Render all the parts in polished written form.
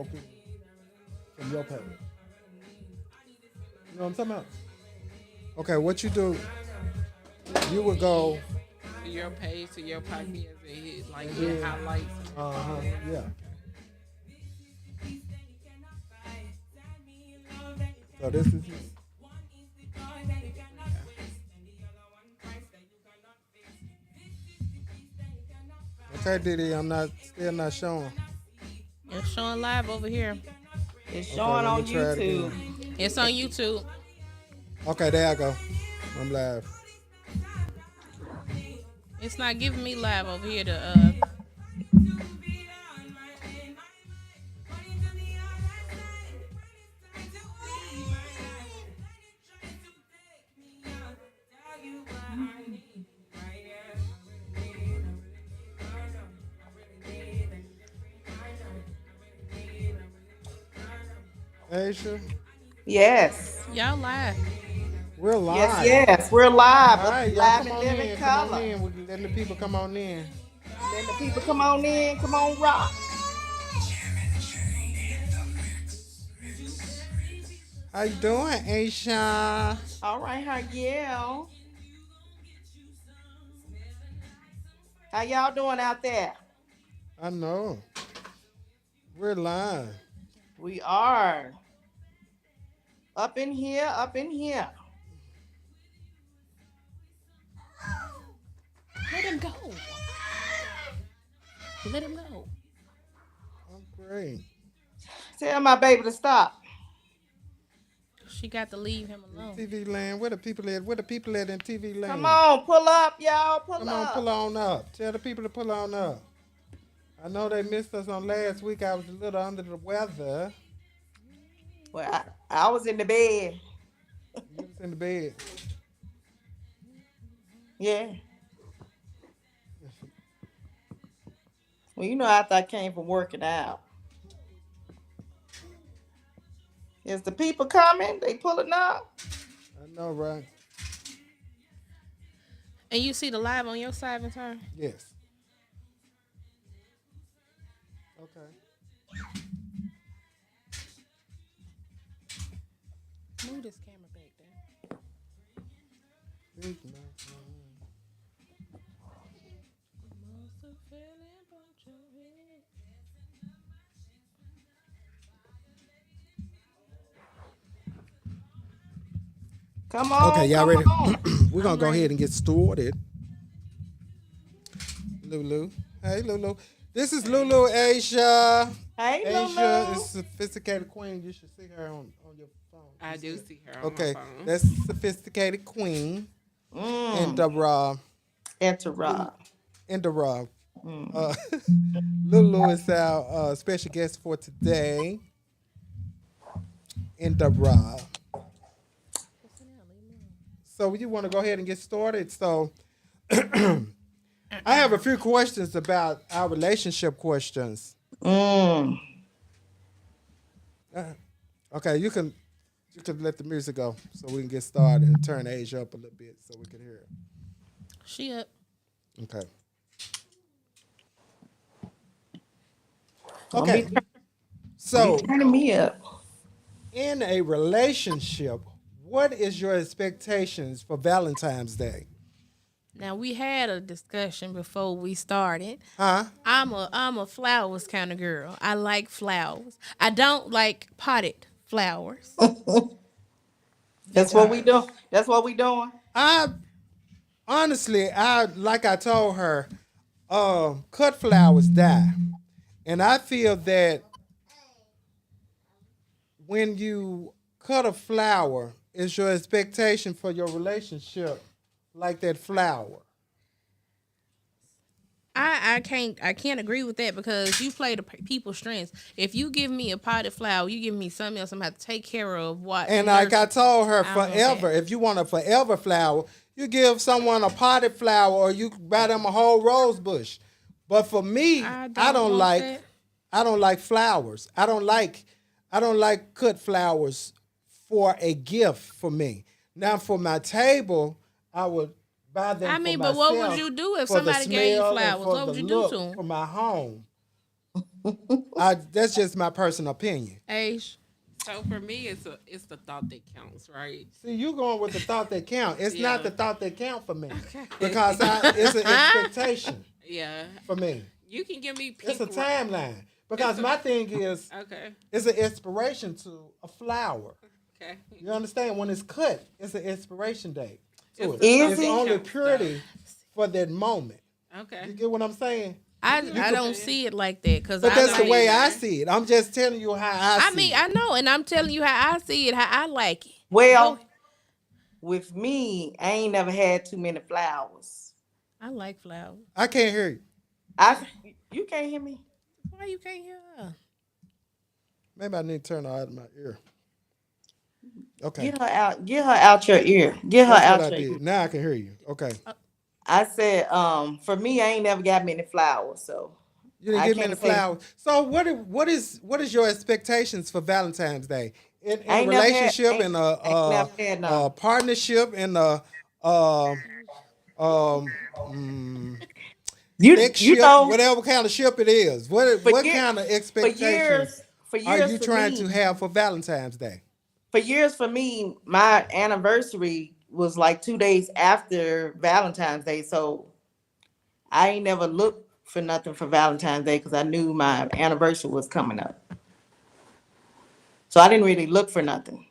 for people from your page. You know what I'm talking about? Okay, what you do? You would go. To your page, to your podcast, and hit like And hit then, highlights. yeah. So this is. Okay, Diddy, I'm not still not showing. It's showing live over here. It's Okay, showing let me on try it YouTube. again. It's on YouTube. Okay, there I go. I'm live. It's not giving me live over here. Aisha, Yes. Y'all live. we're Yes, live. yes. We're live. All right, y'all Live come in on living in. Come on color. in. We're letting the people come on in. Then the people come on in. Come on, rock. How you doing, Aisha? All right, how yeah. How y'all doing out there? I know. We're live. We are up in here, up in here. Let him go. Let him go. I'm great. Tell my baby to stop. She got to leave him alone. TV land. Where the people at? Where the people at in TV land? Come on, pull up, y'all. Pull Come on, up. pull on up. Tell the people to pull on up. I know they missed us on last week. I was a little under the weather. Well, I was in the bed. You was in the bed. Yeah. Well, you know, after I came from working out. Is the people coming? They pulling up? I know, right? And you see the live on your side in turn? Yes. Okay. Move this camera back there. Speak my tongue. Come on. Okay, y'all come ready? on. We're gonna I'm go ready. ahead and get started. Lulu. Hey, Lulu. This is Lulu Asia. Hey, Asia Lulu. is sophisticated queen. You should see her on your phone. I You do see see her her. on Okay, my phone. that's sophisticated queen. And Enter Rob. and uh, Lulu is our special guest for today. And So you want to go ahead and get started? So I have a few questions about our relationship questions. Mm. Uh, Okay, you can let the music go so we can get started and turn Asia up a little bit so we can hear it. She up. Okay. Don't Okay. be So turning me up. in a relationship, what is your expectations for Valentine's Day? Now we had a discussion before we started. Huh? I'm a flowers kind of girl. I like flowers. I don't like potted flowers. That's what we do. That's what we doing. I honestly, I like I told her, cut flowers die, and I feel that when you cut a flower, is your expectation for your relationship like that flower? I can't agree with that because you play the people's strengths. If you give me a potted flower, you give me something else I'm gonna have to take care of. What And like I told her, I don't want forever. that. If you want a forever flower, you give someone a potted flower, or you buy them a whole rose bush. But for me, I I don't don't want like. that. I don't like flowers. I don't like cut flowers for a gift for me. Now for my table, I would buy them I for mean, myself. but what would you do if for the somebody gave you smell and flowers? for What the would you do look to them? for my home. That's just my personal opinion. Age. So for me, it's the thought that counts, right? See, you going with the thought that count. It's not Yeah. the thought that count for me. Okay. Because it's an expectation Yeah. for me. You can give me pink. It's a timeline. Because my thing is, Okay. it's an inspiration to a flower. Okay. You understand? When it's cut, it's an inspiration date to it. Is It's it? only purity for that moment. Okay. You get what I'm saying? I don't see it like that because But that's the like way it. I see it. I'm just telling you how I see I mean, it. I know, and I'm telling you how I see it, how I like it. Well, with me, I ain't never had too many flowers. I like flowers. I can't hear you. You can't hear me. Why you can't hear her? Maybe I need to turn her out of my ear. Okay. Get her out your ear. Get her That's what I out your ear. did. Now I can hear you. Okay. I said, for me, I ain't never got many flowers, so You didn't I give me the can't say- flowers. So what is your expectations for Valentine's Day? In I a ain't never had- relationship, ain't- in ain't never had none. a partnership, in a mm, sex you ship, know whatever kind of ship it is. What year- kind of for expectations years are you for trying me, to have for Valentine's Day? for years for me, my anniversary was like 2 days after Valentine's Day, so I ain't never looked for nothing for Valentine's Day because I knew my anniversary was coming up. So I didn't really look for nothing.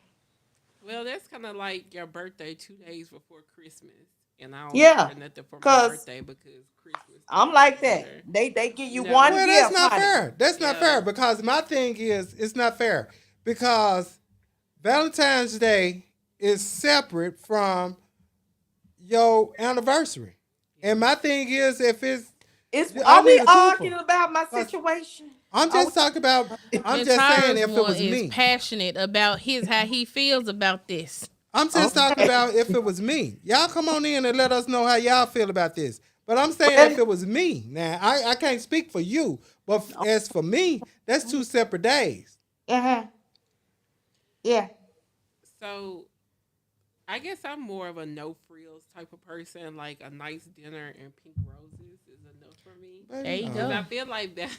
Well, that's kind of like your birthday 2 days before Christmas, and I don't Yeah, look for nothing for my 'cause birthday because Christmas. I'm like that. They give you No. one Well, gift. that's not honey. fair. That's not Yeah. fair because my thing is it's not fair because Valentine's Day is separate from your anniversary. And my thing is if it's I Are we need a twofer. arguing about my 'Cause situation? I'm just talking about I'm just saying if it was is me. passionate about how he feels about this. I'm just talking about if it was me. Y'all come on in and let us know how y'all feel about this. But I'm saying Well- if it was me. Now, I can't speak for you. But as for me, that's 2 separate days. Uh-huh. Yeah. So, I guess I'm more of a no frills type of person. Like a nice dinner and pink roses is enough for me. There you Because go. I feel like that.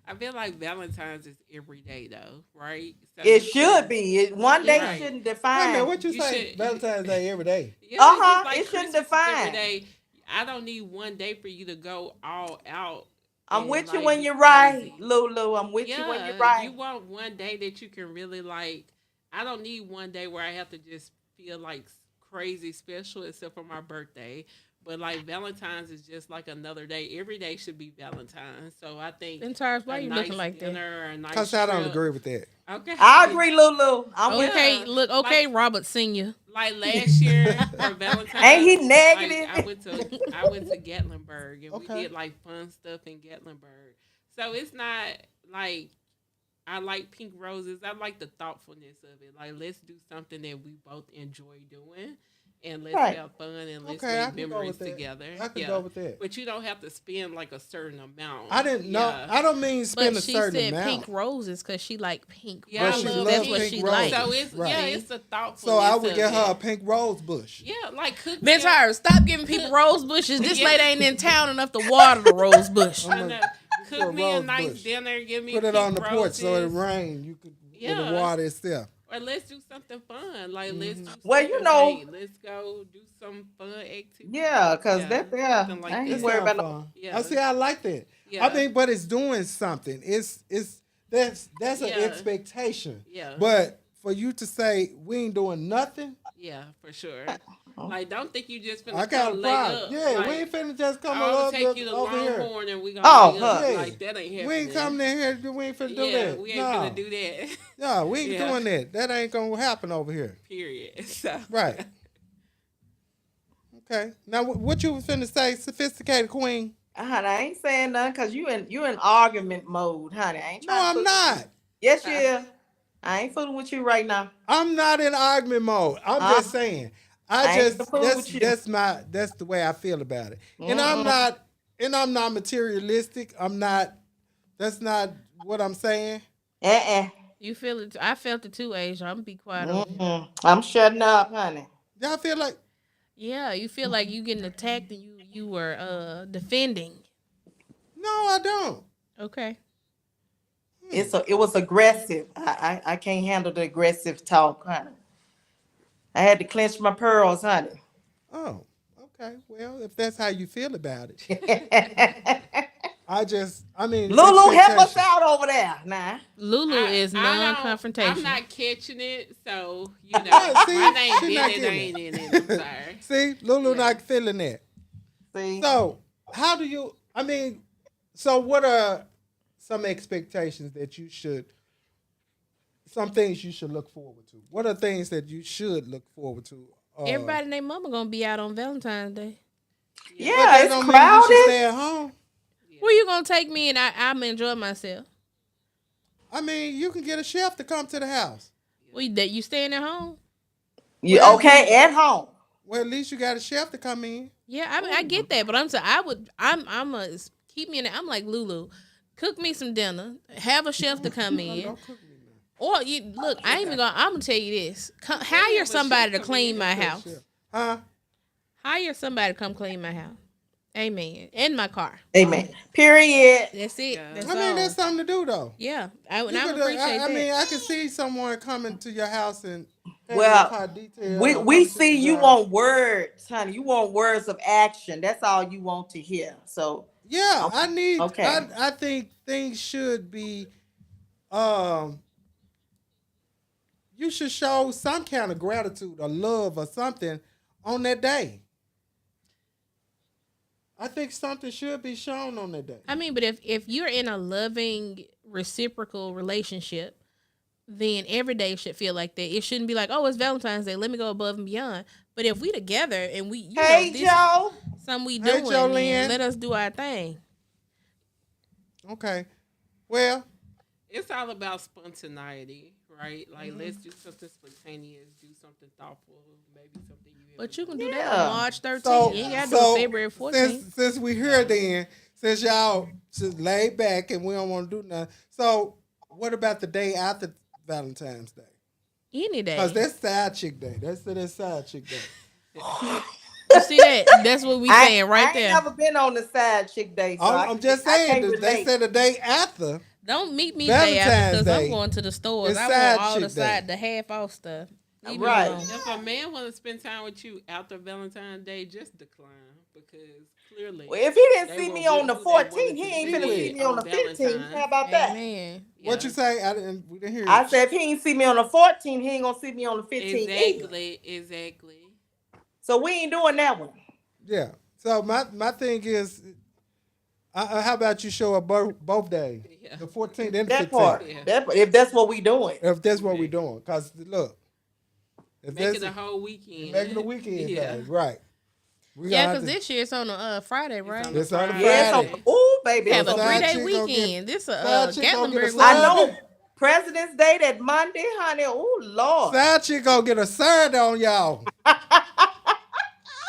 I feel like Valentine's is every day though, right? So It you should be. One day Right. shouldn't Wait a define. minute, what you You say? should- Valentine's Day every day. Yeah, it's just like It shouldn't Christmas is every define. day. I don't need one day for you to go all out. I'm and, with you like, when be you're right, crazy. Lulu. I'm with you when Yeah, you're right. you want one day that you can really like. I don't need one day where I have to just feel like crazy special, except for my birthday. But like Valentine's is just like another day. Every day should be Valentine's. So I think Then Tars, why a you nice looking like that? dinner or a nice Because I don't trip. agree with that. Okay, I agree, Lulu. I'm with Okay, Yeah. look, okay, Robert Senior. Like last year for Valentine's, Ain't he like, negative? I went to Gatlinburg and Okay. we did like fun stuff in Gatlinburg. So it's not like I like pink roses. I like the thoughtfulness of it. Like let's do something that we both enjoy doing, and let's Right. have fun and let's Okay, I make can go memories with that. together. I can Yeah. go with that. But you don't have to spend like a certain amount. I didn't know. Yeah. I don't mean spend But a she certain said amount. pink roses because she like pink. Yeah, But I she love That's loves what pink she roses. likes. So it's Right. it's a thoughtfulness. So I would of get her a it. pink rose bush. Yeah, like cook. Miss them- Tars, stop giving people rose bushes. This Yeah. lady ain't in town enough to water the rose bush. I know. for a Cook me a rose nice bush. dinner. Give me Put it pink on the porch so it roses. rain. You could Yeah. with the water itself. Or let's do something fun. Like let's do Well, something you know- late. Let's go do some fun activity. Yeah, because Yeah, something like I ain't that. It's worried not about no. fun. Yeah. I see. I like that. Yeah. I mean, but it's doing something. That's an Yeah. expectation. Yeah. But for you to say we ain't doing nothing, Yeah, for sure. Like don't think you just finna I got a come lay problem. up. Yeah, like, we ain't finna just come I'll up take you to over here. Longhorn and we gonna Oh, lay up. huh. Yeah. Like that ain't happening. We ain't coming in here. We ain't finna do Yeah, that. we ain't no. gonna do that. No, we ain't Yeah. doing that. That ain't gonna happen over here. Period. So Right. Okay. Now, what you was finna say, sophisticated queen? Honey, I ain't saying nothing because you in argument mode, honey. I ain't No, trying to I'm fool- not. Yes, you is. I ain't fooling with you right now. I'm not in argument mode. I'm just saying. I ain't gonna fool with you. That's the way I feel about it. And I'm not materialistic. That's not what I'm saying. You feel it? I felt it too, Asia. I'm gonna be quiet on you. I'm shutting up, honey. Y'all feel like Yeah, you feel like you getting attacked and you were defending. no, I don't. Okay. It was aggressive. I can't handle the aggressive talk, honey. I had to clench my pearls, honey. Oh, okay. Well, if that's how you feel about it, I mean, Lulu, help us expectation. out over there now. Lulu is I'm non-confrontation. not catching it, so you know Oh, my see, name she not Bennett getting ain't in it. I'm it. sorry. See, Lulu Yeah. not feeling that. See, So, how do you? I mean, so what are some expectations that you should? Some things you should look forward to. What are things that you should look forward to? Everybody and their mama gonna be out on Valentine's Day. But yeah, that it's don't mean you should crowded. stay at home. Where you gonna take me and I'm enjoy myself? I mean, you can get a chef to come to the house. That you staying at home? You Well, okay at home? Well, at least you got a chef to come in. Yeah, I mean, I get that, but I'm saying I'm a keep me in. I'm like Lulu, cook me some dinner, have a chef to come in, Don't cook me now. or you look. I ain't even gonna. I'm gonna tell you this: hire somebody to clean my house. Chef. Huh? Hire somebody to come clean my house. Amen. And my car. Amen. Period. That's it. Yeah. That's I mean, all. that's something to do though. Yeah, I You would could, appreciate I that. mean, I can see someone coming to your house and Well, car detail. we see you want words, honey. You want words of action. That's all you want to hear. So Yeah, Okay. I need. Okay. I think things should be. Um, you should show some kind of gratitude or love or something on that day. I think something should be shown on that day. I mean, but if you're in a loving, reciprocal relationship, then every day should feel like that. It shouldn't be like, oh, it's Valentine's Day. Let me go above and beyond. But if we together and we, hey this Joe. is something we Hey, doing, Jolene. then let us do our thing. Okay. Well, It's all about spontaneity, right? Like, let's do something spontaneous, do something thoughtful, maybe something you. But you can do that Yeah. on March 13th. so You ain't got to so do it February 14th. since we here then, since y'all just laid back and we don't want to do nothing. So what about the day after Valentine's Day? Any day. Because that's side chick day. That's side chick day. You see that? That's what we saying right I ain't there. never been on the side chick day. So I'm just I saying. can't They relate. said the day after. Don't meet me day after Valentine's because I'm Day going to the stores. is I side want all chick the side, day. the half off stuff. Leave me Right. alone. If a man want to spend time with you after Valentine's Day, just decline because clearly. Well, if he didn't they see will me on be the who they wanted 14th, he to ain't be finna see me on the 15th. Valentine's. How about that? Amen. What you Yeah. say? We didn't hear you. I said if he ain't see me on the 14th, he ain't gonna see me on the 15th either. Exactly. So we ain't doing that one. Yeah. So my thing is, how about you show up both days, Yeah. the 14th and the That 15th, part. Yeah. That if that's what we doing. if that's what we're doing. Cause look, if Make it that's a whole weekend. making the weekend Yeah. thing, right? We Yeah, gonna because have to- this year it's on a Friday, right? on It's on a Yeah, Friday. so ooh, baby. Have a so- side 3-day chick gonna weekend. This a side chick gonna get a Gatlinburg side- I weekend. know President's Day that Monday, honey. Ooh, Lord. side chick gonna get a third on y'all.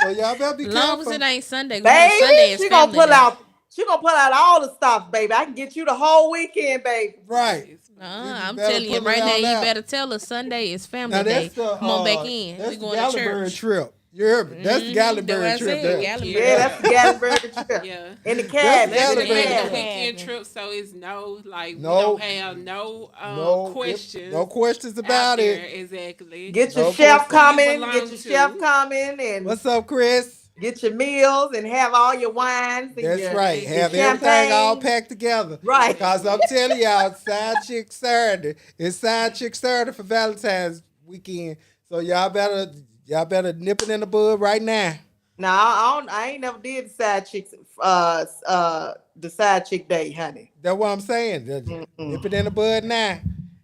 So y'all better be As long careful. as it ain't Sunday. 'Cause you know Baby, Sunday is she gonna family pull day. out. She gonna pull out all the stops, baby. I can get you the whole weekend, baby. Right. I'm better telling you pull it right now, all you out. better tell us Sunday is family Now day. that's the Come on back in. That's We the going to Gatlinburg church. trip. You heard me? That's the That's what Gatlinburg I trip said, there. Gatlinburg. Yeah, that's the Gatlinburg trip. Yeah. In the That's cabin. Gatlinburg. In the Let's make it a cabin. weekend trip so it's no like No. we don't have no No questions. No questions out about there. it. Exactly. Get your No chef question. coming. You belong Get your to. chef coming, and What's up, Chris? get your meals and have all your wines. And That's your, right. your Have everything all champagne. packed together. Right. Because I'm telling y'all, Side Chick Saturday. It's Side Chick Saturday for Valentine's weekend. So y'all better nip it in the bud right now. No, I ain't never did the side chicks, the side chick day, honey. That's what I'm saying. Nip it in the bud now.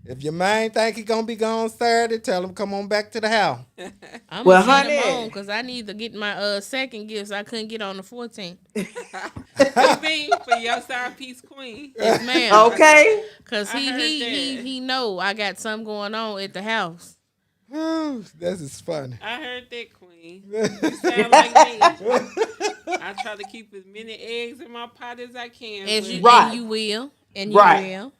If your man think he gonna be gone Saturday, tell him come on back to the house. I'm Well, gonna send them honey. on because I need to get my second gifts. I couldn't get on the 14th. You mean for your side piece queen? Yes, ma'am. Okay. Cause I he heard he that. he know I got something going on at the house. This is funny. I heard that queen. You sound like me. I try to keep as many eggs in my pot as I can. As but you Right. and you will. And you Right. will.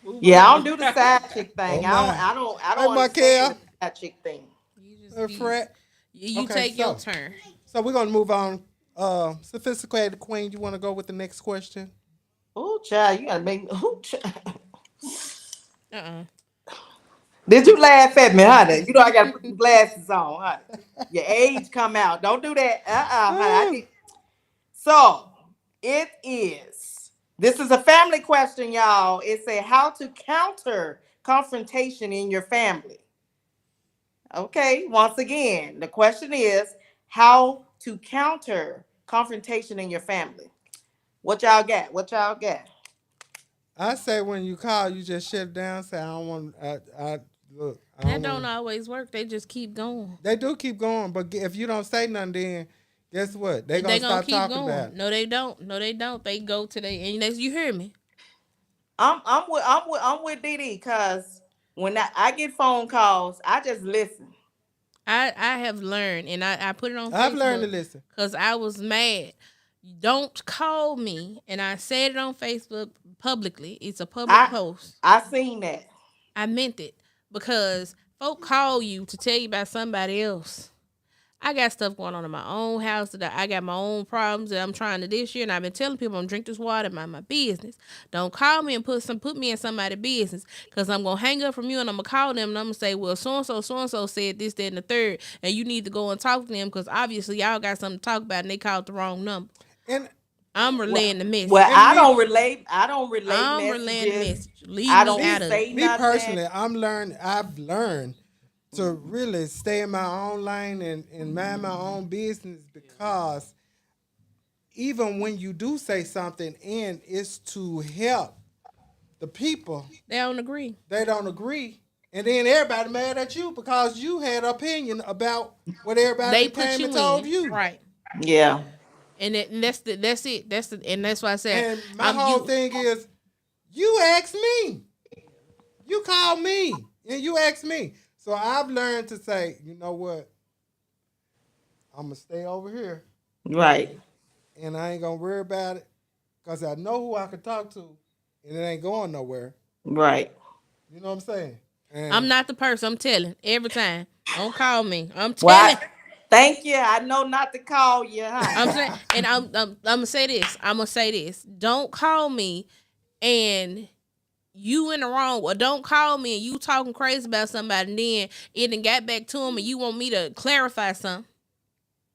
move Yeah, I on. don't do the side chick thing. Oh, my. I don't Hey, understand Michael. the side chick thing. You just Her be- friend. you Okay, take your so- turn. So we're gonna move on. Sophisticated Queen, you wanna go with the next question? Oh, child, you gotta make me. Oh, child. Uh-uh. Did you laugh at me, honey? You know I gotta put some glasses on, honey. Your age come out. Don't do that. Honey. I Oh, need... So it is. This is a family question, y'all. It said how to counter confrontation in your family. Okay, once again, the question is how to counter confrontation in your family. What y'all got? What y'all got? I say when you call, you just shut it down. Say I don't want. I look. I That don't don't want. always work. They just keep going. They do keep going, but if you don't say nothing, then guess what? They They gonna gonna stop keep talking about going. it. No, they don't. No, they don't. They go to they and you hear me. I'm with Didi because when I get phone calls, I just listen. I have learned, and I put it on I've learned to Facebook listen. because I was mad. Don't call me, and I said it on Facebook publicly. It's a public I post. I seen that. I meant it because folk call you to tell you about somebody else. I got stuff going on in my own house that I got my own problems that I'm trying to this year, and I've been telling people I'm drink this water, mind my business. Don't call me and put me in somebody's business, cause I'm gonna hang up from you and I'm gonna call them and I'm gonna say, well, so and so said this, that, and the third, and you need to go and talk to them, cause obviously y'all got something to talk about and they called the wrong number. And I'm Well, relaying the well, message. and I me don't relate. I don't relate I'm relaying the messages. message. Leave I me don't me out of it. say me nothing. personally, I've learned to really stay in my own lane and mind my own business because even when you do say something and it's to help the people, They don't agree. they don't agree. And then everybody mad at you because you had an opinion about what everybody They that put came and you told in you. right. Yeah. And that's it. And that's why I said And my I'm whole you. thing is, you asked me. You called me and you asked me. So I've learned to say, you know what? I'm gonna stay over here Right. and I ain't gonna worry about it because I know who I can talk to and it ain't going nowhere. Right. You know what I'm saying? I'm And not the person. I'm telling every time. Don't call me. I'm Well, telling. thank you. I know not to call you, I'm honey. saying, and I'm gonna say this. I'm gonna say this. Don't call me and you in the wrong, or don't call me and you talking crazy about somebody. And then it done got back to him, and you want me to clarify something.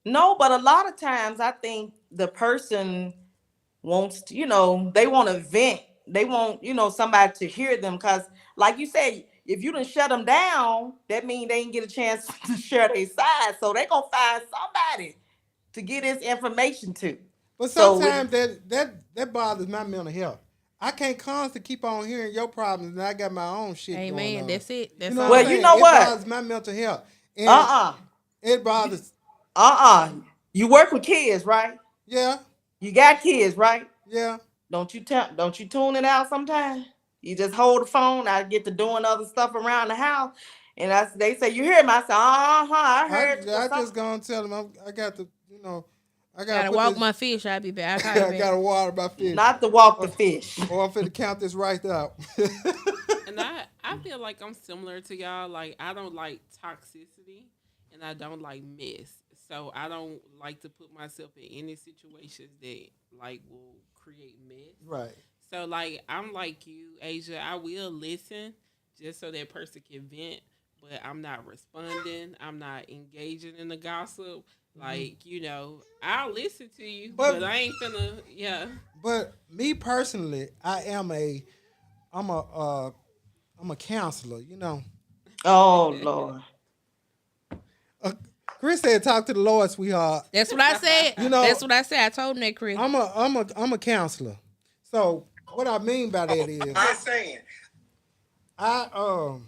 No, but a lot of times I think the person wants to, they want to vent. They want, somebody to hear them because, like you said, if you didn't shut them down, that means they didn't get a chance to share their side. So they gonna find somebody to get this information to. but So sometimes that bothers my mental health. I can't constantly keep on hearing your problems and I got my own shit going Amen. on. That's it. You That's know what I'm well, all. you saying? know It what? bothers my mental health. And Uh it bothers You work with kids, right? yeah, You got kids, right? yeah. Don't you tune it out sometimes? You just hold the phone. I get to doing other stuff around the house, and they say you hear me. I say, I heard you. I Some just gonna tell them I got to, I I gotta gotta put walk this. my fish. I'll be back. I'll call you I back. gotta water my fish, not to walk the or, fish. or I'm finna count this right out. And I feel like I'm similar to y'all. Like I don't like toxicity, and I don't like mess. So I don't like to put myself in any situations that like will create mess. Right. So like I'm like you, Asia. I will listen just so that person can vent, but I'm not responding. I'm not engaging in the gossip. Like I'll listen to you, But but I ain't finna. Yeah, but me personally, I'm a I'm a counselor. Oh Lord. Uh, Chris said, "Talk to the Lord, sweetheart." That's what I said. You know, That's what I said. I told him that, Chris. I'm a counselor. So what I mean by that is, Just saying. I um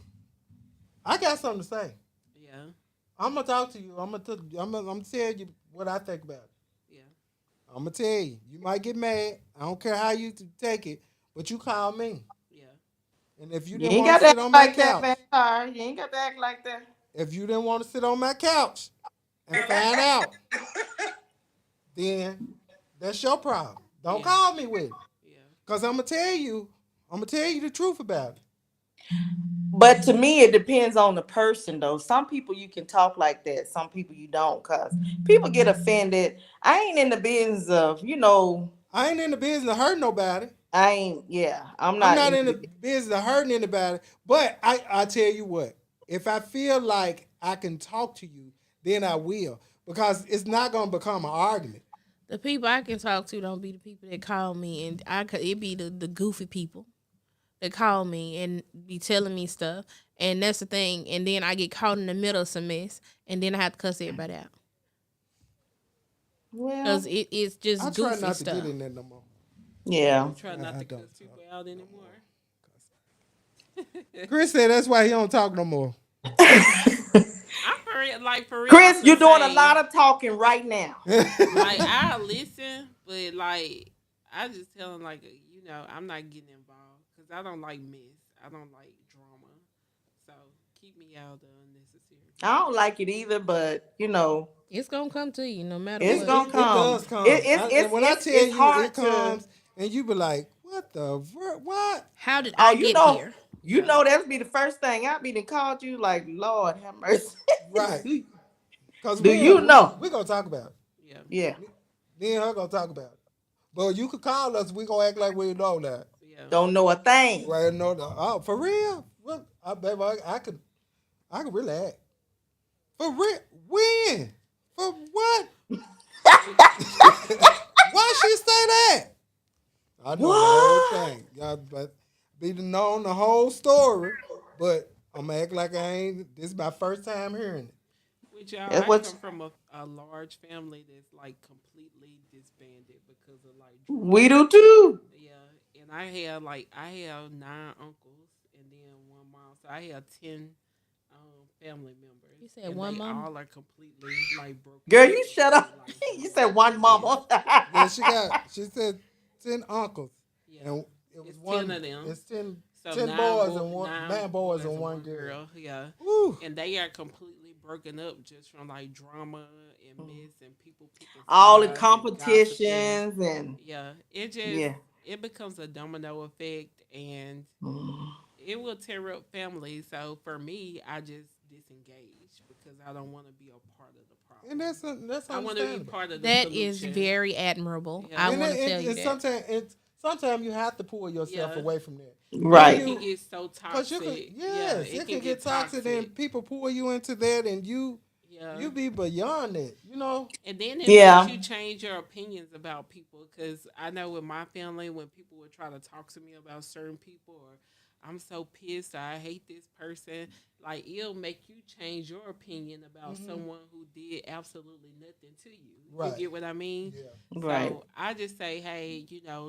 I got something to say. yeah, I'm gonna talk to you. I'm gonna tell you what I think about it. yeah, I'm gonna tell you. You might get mad. I don't care how you take it, but you call me. yeah, And if you You didn't ain't want got to to sit act on my like that, couch, vampire. You ain't got to act like that. if you didn't want to sit on my couch and find out, then that's your problem. Don't yeah, call me with it. yeah. Cause I'm gonna tell you the truth about it. But to me, it depends on the person, though. Some people you can talk like that. Some people you don't, cause people get offended. I ain't in the business of, I ain't in the business of hurting nobody. I ain't. Yeah, I'm I'm not not in the into. business of hurting anybody. But I tell you what, if I feel like I can talk to you, then I will. Because it's not gonna become an argument. The people I can talk to don't be the people that call me, and I could it be the goofy people that call me and be telling me stuff, and that's the thing. And then I get caught in the middle of some mess, and then I have to cuss everybody out because Well, it's I just try goofy not to get stuff. in there no more. yeah. You try not I to don't cuss talk. people out anymore. Chris said that's why he don't talk no more. I'm for real. Chris, I'm the you're doing a same. lot of talking right now. Like I listen, but like I just tell them like I'm not getting involved because I don't like mess. I don't like drama. So keep me out of the unnecessary. I don't like it either, but It's gonna come to you no matter it's what. gonna It come. does come. And when I tell It's you it hard to. comes, and you be like, what? How did Oh, I get here? you Yeah. know that'd be the first thing I'd be to called you like, Lord have mercy. Right. Because Do you know? we going to talk about it. Yeah. Yeah. Me and her going to talk about it. But you could call us. We going to act like we know that. Yeah. Don't know a thing. Well, no, oh, for real? Well, baby, I could really act. For real? When? For what? Why she say that? I know the whole What? thing. Y'all but be to know the whole story, but I'm gonna act like I ain't. This is my first time hearing it. Which y'all, That's I what come from a large family that's like completely disbanded because of like we drama. do too. Yeah, and I have 9 uncles and then one mom, so I have 10 family members, You said and one they mama. all are completely like broken Girl, up you shut because of up. like You drama said one and mess. mama. Yeah, she said 10 uncles, Yeah, and it was it's 10 one. of them. It's 10, So 10 boys and one man boys and and one one girl. girl. Yeah, Woo. and they are completely broken up just from like drama and mess and people picking All the sides and gossiping. competitions and Yeah, yeah. it becomes a domino effect and Mm. it will tear up families. So for me, I just disengage because I don't want to be a part of the And problem. that's I want to be understandable. part of the That is solution. very admirable. Yeah, I And want to tell you that. sometimes you have to pull yourself yeah, away from that. because Then it Right. can you get so Cause you could, toxic. Yeah, yes, it it can can get get toxic, toxic. and people pull you into that, and Yeah. you be beyond it. You know, And then it makes Yeah. you change your opinions about people. Because I know with my family, when people would try to talk to me about certain people, or I'm so pissed, or I hate this person, like it'll make you change your opinion about someone who did absolutely nothing to you. You right? get what I mean? Yeah, Right. So I just say, hey,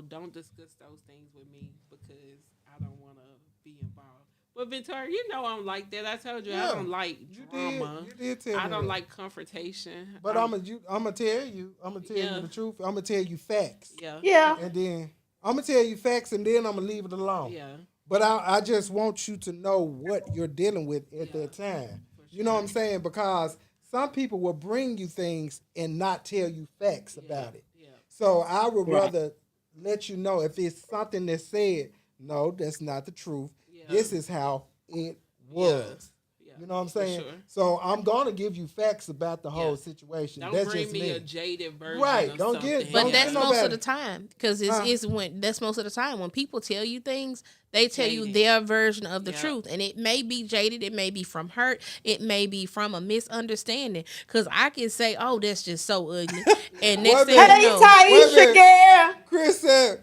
don't discuss those things with me because I don't want to be involved. But Victoria, I'm like that. I told you I yeah. don't like drama. You did tell I me don't that. like confrontation. But I'm gonna tell you, Yeah, the truth. I'm gonna tell you facts, yeah, Yeah. and then I'm gonna tell you facts, and then I'm gonna leave it alone. yeah, But I just want you to know what you're dealing with at yeah, that time. for You know what sure. I'm saying? Because some people will bring you things and not tell you facts Yeah, about it. yeah, So I would Right. rather let you know if it's something that's said, no, that's not the truth. yeah, This is how it yeah, was. yeah, You know what I'm for saying? sure. So I'm gonna give you facts about the Yeah. whole situation. Don't That's bring just me a me. jaded version Right. of Don't get something. But don't that's get Yeah, most of nobody. the time because Huh? it's when that's most of the time when people tell you things, they tell you jaded. their version of the Yeah, truth, and it may be jaded, it may be from hurt, it may be from a misunderstanding. Because I can say, "Oh, that's just so ugly," and yeah. next Wait a thing you minute. Hey, know, Wait a Taisha, minute. girl. Chris said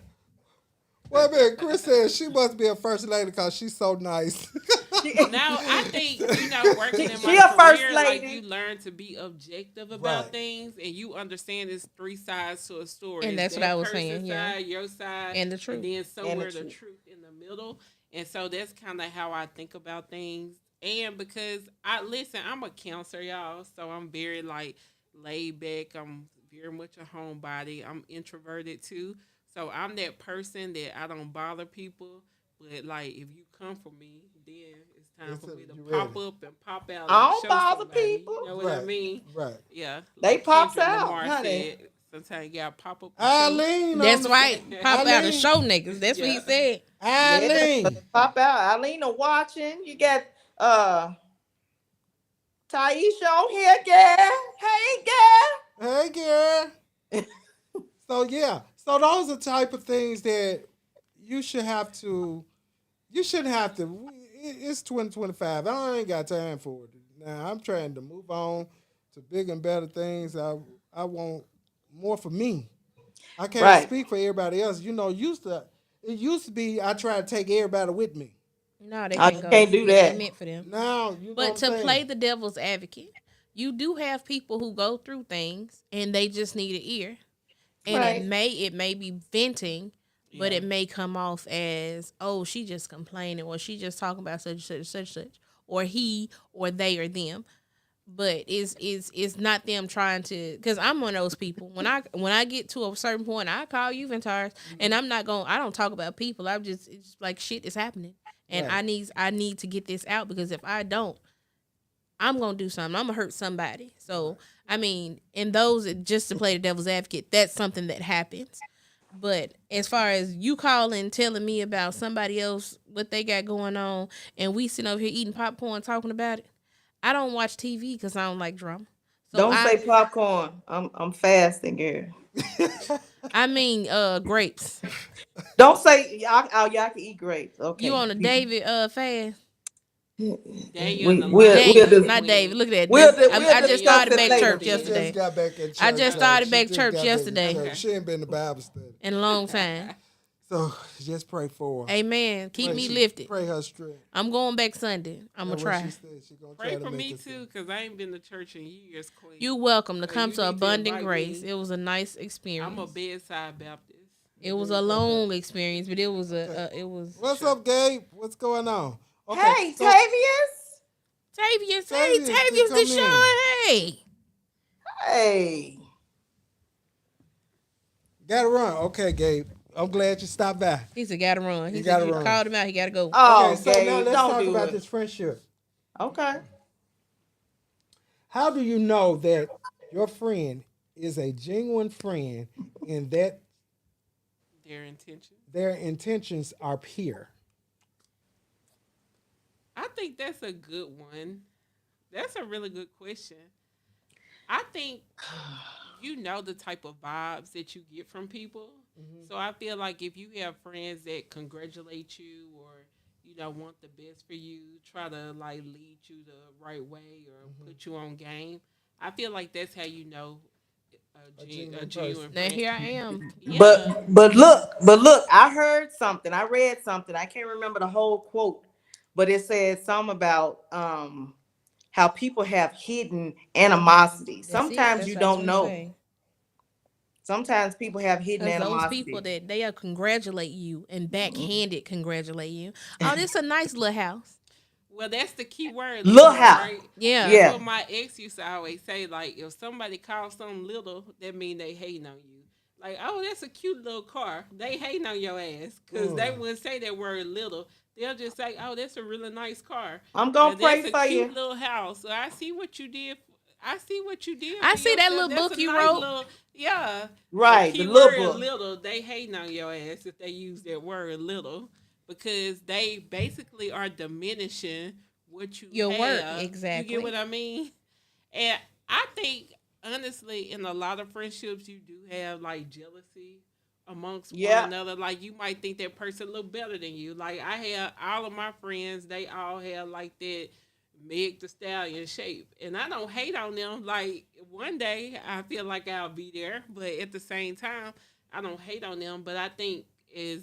wait a minute. Chris said she must be a first lady because she's so nice. She, Now I think working in she my a first career, like you lady. learn to be objective Right. about things, and you understand there's three sides to a story. and It's that's what I that was saying, person's yeah, side, your side, and the and truth. then And the somewhere the truth. truth in the middle. And so that's kind of how I think about things. And because I'm a counselor, y'all, so I'm very like laid back. I'm very much a homebody. I'm introverted too, so I'm that person that I don't bother people. But like, if you come for me, then it's time for me to You pop ready? up and pop out I and don't show bother somebody. You people. know what I Right. mean? Right. Yeah, They like pops Kendrick out, Lamar honey. said, sometimes you gotta pop up and show. Eileen on That's the right. Pop out and Eileen. show niggas. That's what he Yeah, said. Yeah, Eileen. pop out. Alina watching. You got uh Taisha on here, girl. Hey, Hey girl. So yeah. So those are type of things that you should have to. You shouldn't have to. It's 2025. I ain't got time for it now. I'm trying to move on to bigger and better things. I want more for me. I can't Right. speak for everybody else. It used to be I try to take everybody with me. No, they I can't go. can't do It ain't that. meant for them. Now you know what But I'm to saying. play the devil's advocate, you do have people who go through things and they just need an ear. And Right. it may be venting, but Yeah. it may come off as, oh, she just complaining, or she just talking about such and such and such and such, or he or they or them. But it's not them trying to, because I'm one of those people. When I get to a certain point, I call you Ventars, and I don't talk about people. It's just like shit is happening, and Right. I need to get this out, because if I don't, I'm gonna do something. I'm gonna hurt somebody. So I mean, in those, just to play the devil's advocate, that's something that happens. But as far as you calling, telling me about somebody else, what they got going on, and we sitting over here eating popcorn talking about it, I don't watch TV because I don't like drama. So Don't say popcorn. I'm fasting, girl. I mean grapes. Don't say y'all can eat grapes. You Okay. on a David fast? Daniel and the We'll David, just not David. Look at that. we'll I just discuss started it back later. church She just yesterday. got back in church. I just though. started She back just church got back in yesterday. church. She ain't been to Bible study. In a long time. So just pray for her. Amen. Keep Pray me she- lifted. Pray her strength. I'm going back Sunday. I'm That's gonna what try. She said. She gonna Pray try to for make me it too, through. because I ain't been to church in years, Queen. You welcome to So come you to need to Abundant invite Grace. me. It was a nice experience. I'm a bedside Baptist. It was a long experience, but it was it was. What's up, Gabe? What's going on? Hey, so Tavius. Tavius, Tavius, hey, just Tavius, come Deshaun, hey. Hey. gotta run. Okay, Gabe. I'm glad you stopped by. He said, gotta run. He gotta said, you run. called him out. He gotta go. Oh, Okay, so now Gabe, let's don't talk do about it. this friendship. Okay. How do you know that your friend is a genuine friend and that Their intention. their intentions are pure? I think that's a good one. That's a really good question. I think you know the type of vibes that you get from people. So I feel like if you have friends that congratulate you or want the best for you, try to like lead you the right way or put you on game. I feel like that's how you know a genuine genuine person. Now friend. here I am. Yeah. But look, I heard something. I read something. I can't remember the whole quote, but it said something about how people have hidden animosity. That's it. Sometimes That's you what I was don't gonna know. say. Sometimes people have hidden Because those people animosity. that they'll congratulate you and backhanded congratulate you. Oh, this a nice little house. Well, that's the key word, Little little, house. right? Yeah. That's Yeah. what my ex used to always say. Like, if somebody calls something little, that mean they hating on you. Like, oh, that's a cute little car. They hating on your ass because they wouldn't say that word little. They'll just say, oh, that's a really nice car. I'm gonna Or, pray that's for a cute you. little house. So I see what you did. I see what you did. I for see that yourself. little That's book a you nice wrote. Little, yeah. Right, The the key little word book. little, they hating on your ass if they use that word little because they basically are diminishing what you Your have. work, You exactly. get what I mean? And I think honestly, in a lot of friendships, you do have like jealousy amongst Yeah. one another. Like you might think that person look better than you. Like I have all of my friends, they all have like that Meg the Stallion shape, and I don't hate on them. Like one day, I feel like I'll be there, but at the same time, I don't hate on them. But I think is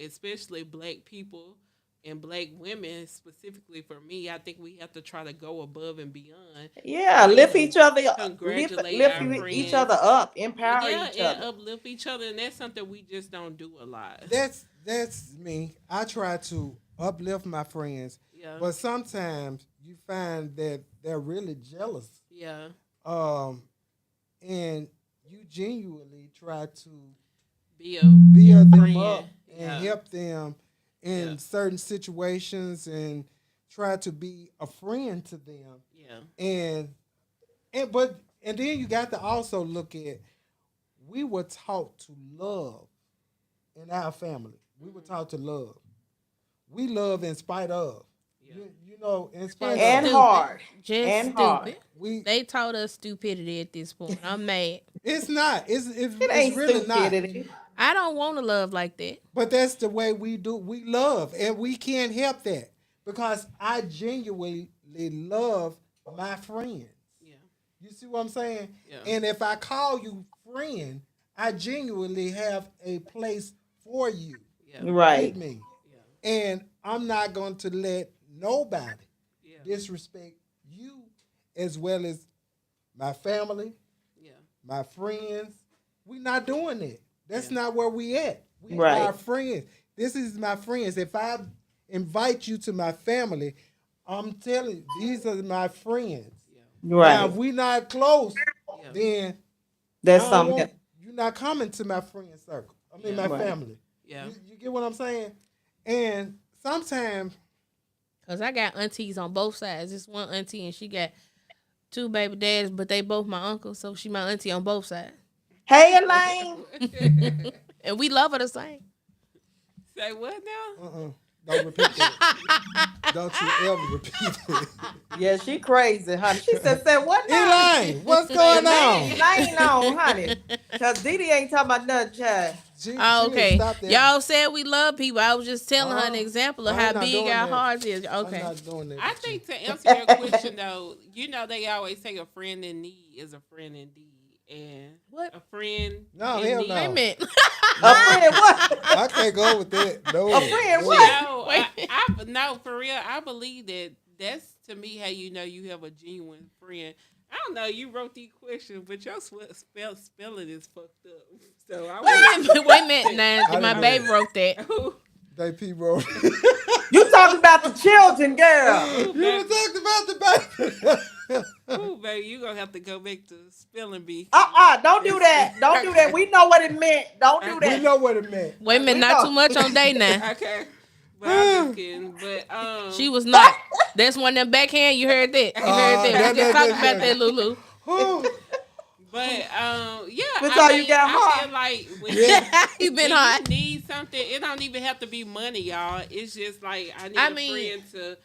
especially black people and black women specifically for me, I think we have to try to go above and beyond. Yeah, and lift each other, congratulate lift our each friends. other up, empower Yeah, each and other. uplift each other, and that's something we just don't do a lot. That's me. I try to uplift my friends, Yeah, but sometimes you find that they're really jealous. yeah, And you genuinely try to be build them friend. up and Yeah. help them in Yeah. certain situations and try to be a friend to them. Yeah, And then you got to also look at we were taught to love in our family. We were taught to love. We love in spite of. yeah. In spite And of. Stupid. hard. Just And stupid. hard. We They taught us stupidity at this point. I'm mad. it's not. It's It ain't really not. stupidity. I don't want to love like that. But that's the way we do. We love, and we can't help that because I genuinely love my friends. Yeah. You see what I'm saying? Yeah. And if I call you friend, I genuinely have a place for you Yeah. Right. with me. Yeah. And I'm not going to let nobody Yeah. disrespect you as well as my family, Yeah. my friends. We're not doing it. That's Yeah. not where we at. We Right. are friends. This is my friends. If I invite you to my family, I'm telling you, these are my friends. Yeah. Now, Right. if we not close, Yeah. then That's I don't something. want you not coming to my friend circle. I mean, Yeah. my Right. family. Yeah. You get what I'm saying? And sometimes, Cause I got aunties on both sides. This one auntie and she got 2 baby daddies, but they both my uncles, so she my auntie on both sides. Hey, Elaine. And we love her the same. Say what now? don't repeat that. Don't you ever repeat it. Yeah, she crazy, honey. She said what now? Elaine, what's going on? Elaine on, honey. Because Didi ain't talking about nothing, child. She Oh, need to okay. stop that. Y'all said we love people. I was just telling her an example of I'm how not big doing our that. hearts is. I'm Okay. not doing that. I with you. think to answer your question though, you know they always say a friend in need is a friend indeed, and What? a friend. No, in hell need- no. Wait a minute. A friend what? I can't go with that. No. A friend no. what? No, Wait. no, for real. I believe that's to me how you know you have a genuine friend. I don't know. You wrote these questions, but your spelling is fucked up. So I Wait a minute. Now, I my didn't baby know wrote that. was. They P roll. You talking about the children, girl. You done talked about the baby. Ooh, baby, you gonna have to go back to spelling bee. Don't do that. Don't do that. We know what it meant. Don't do We that. know what it meant. Wait a minute. We Not know. too much on day now. Okay, but I'm just kidding. But She was not. That's one of them backhand. You heard that. You heard that. We just talked about that, Lulu. Whew. But yeah, That's I all mean, you got I hot. feel like when, You been when hot. you need something, it don't even have to be money, y'all. It's just like I need I a mean- friend to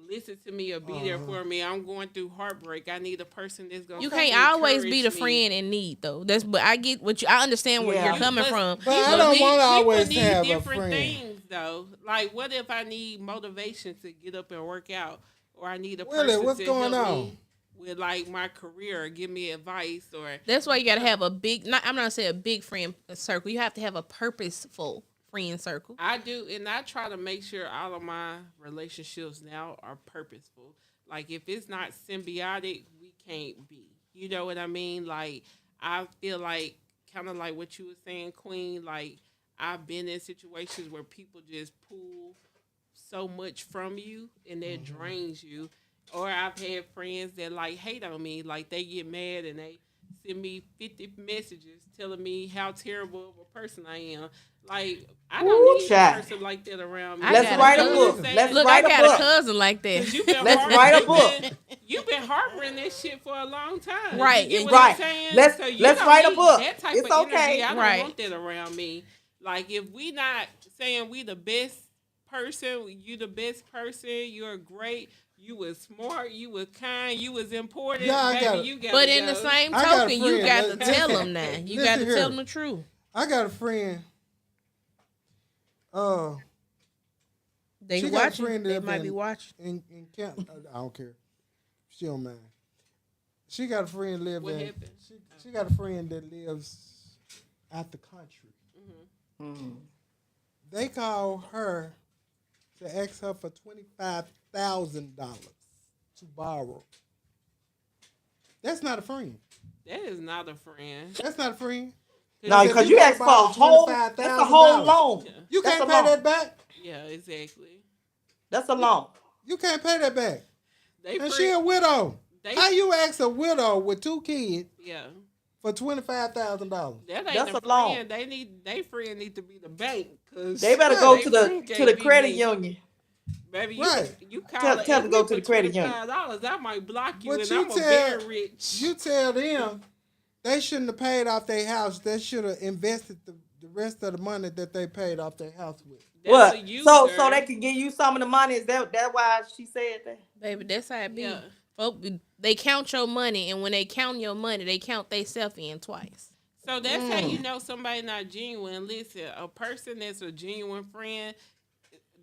listen to me or be there for me. I'm going through heartbreak. I need a person that's gonna. You come can't always be the encourage me. friend in need, though. That's. But I get what you. I understand where Yeah. you're coming from. But I don't People wanna always need have a different friend. things though. Like, what if I need motivation to get up and work out, or I need a Willie, person what's to going help on? me with like my career, or give me advice, or That's why you gotta have a big. Not, I'm not saying a big friend circle. You have to have a purposeful friend circle. I do, and I try to make sure all of my relationships now are purposeful. Like, if it's not symbiotic, we can't be. You know what I mean? Like, I feel like, kind of like what you were saying, Queen, like, I've been in situations where people just pull so much from you and that drains you. Or I've had friends that, like, hate on me. Like, they get mad and they send me 50 messages telling me how terrible of a person I am. Like, I don't Ooh, need child. a person like that around me. I Let's got write a a cousin. book. Saying? Let's Look, write I a got a book. cousin like that. You've been Let's harboring- write a you've book. been- You've been harboring this shit for a long time. Right, You get what right. I'm saying? Let's- So you let's don't write a need book. That type It's of okay. energy, I don't Right. want that around me. Like, if we not saying we the best person, you the best person, you're great, you was smart, you was kind, you was important, Yeah, I baby, got it. you got But in the same I got a token, you friend. got to Listen- tell them now. You got to listen tell here. them the truth. I got a friend. They She got a watching. friend They that might been- be watching. in Camp. I don't care. She don't mind. She got a friend live What in. happened? She got a friend that lives out the country. They call her to ask her for $25,000 to borrow. That's not a friend. That is not a friend. That's not a friend. No, If because you you gotta asked for a borrow whole. That's a $25,000. whole loan. You That's can't a pay loan. that back. Yeah, exactly. That's a loan. You can't pay that back. They And free- she a widow. they- How you ask a widow with 2 kids yeah. for $25,000? That ain't That's a a loan. friend. They friend need to be the bank. Cause They better Yeah, go they to friend the can't be credit me. union. Baby, you, Right. you call Tell it them to go to the credit union. $5, I might block you, But and you I'm tell- very rich. You tell them they shouldn't have paid off their house. They should have invested the rest of the money that they paid off their house with. That's What? a user. So they can give you some of the money. Is that why she said that? Baby, that's how it be. Yeah. Folk, they count your money, and when they count your money, they count they self in twice. So that's how you know somebody not genuine. Listen, a person that's a genuine friend,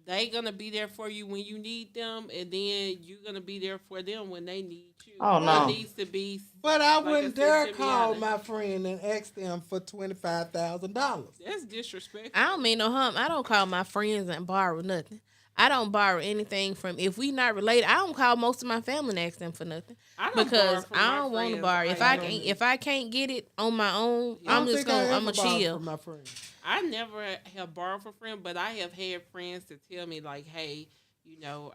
they gonna be there for you when you need them, and then you gonna be there for them when they need you. Oh, It no. needs to be But I like wouldn't dare call my friend and ask them for $25,000. That's disrespectful. I don't mean no harm. I don't call my friends and borrow nothing. I don't borrow anything from if we not related. I don't call most of my family and ask them for nothing I don't because borrow from I my don't want to friends. borrow. Like, If I can't get it on my own, I I'm don't just think I gonna ever borrowed chill. from my friends. I never have borrowed from friends, but I have had friends to tell me like, "Hey,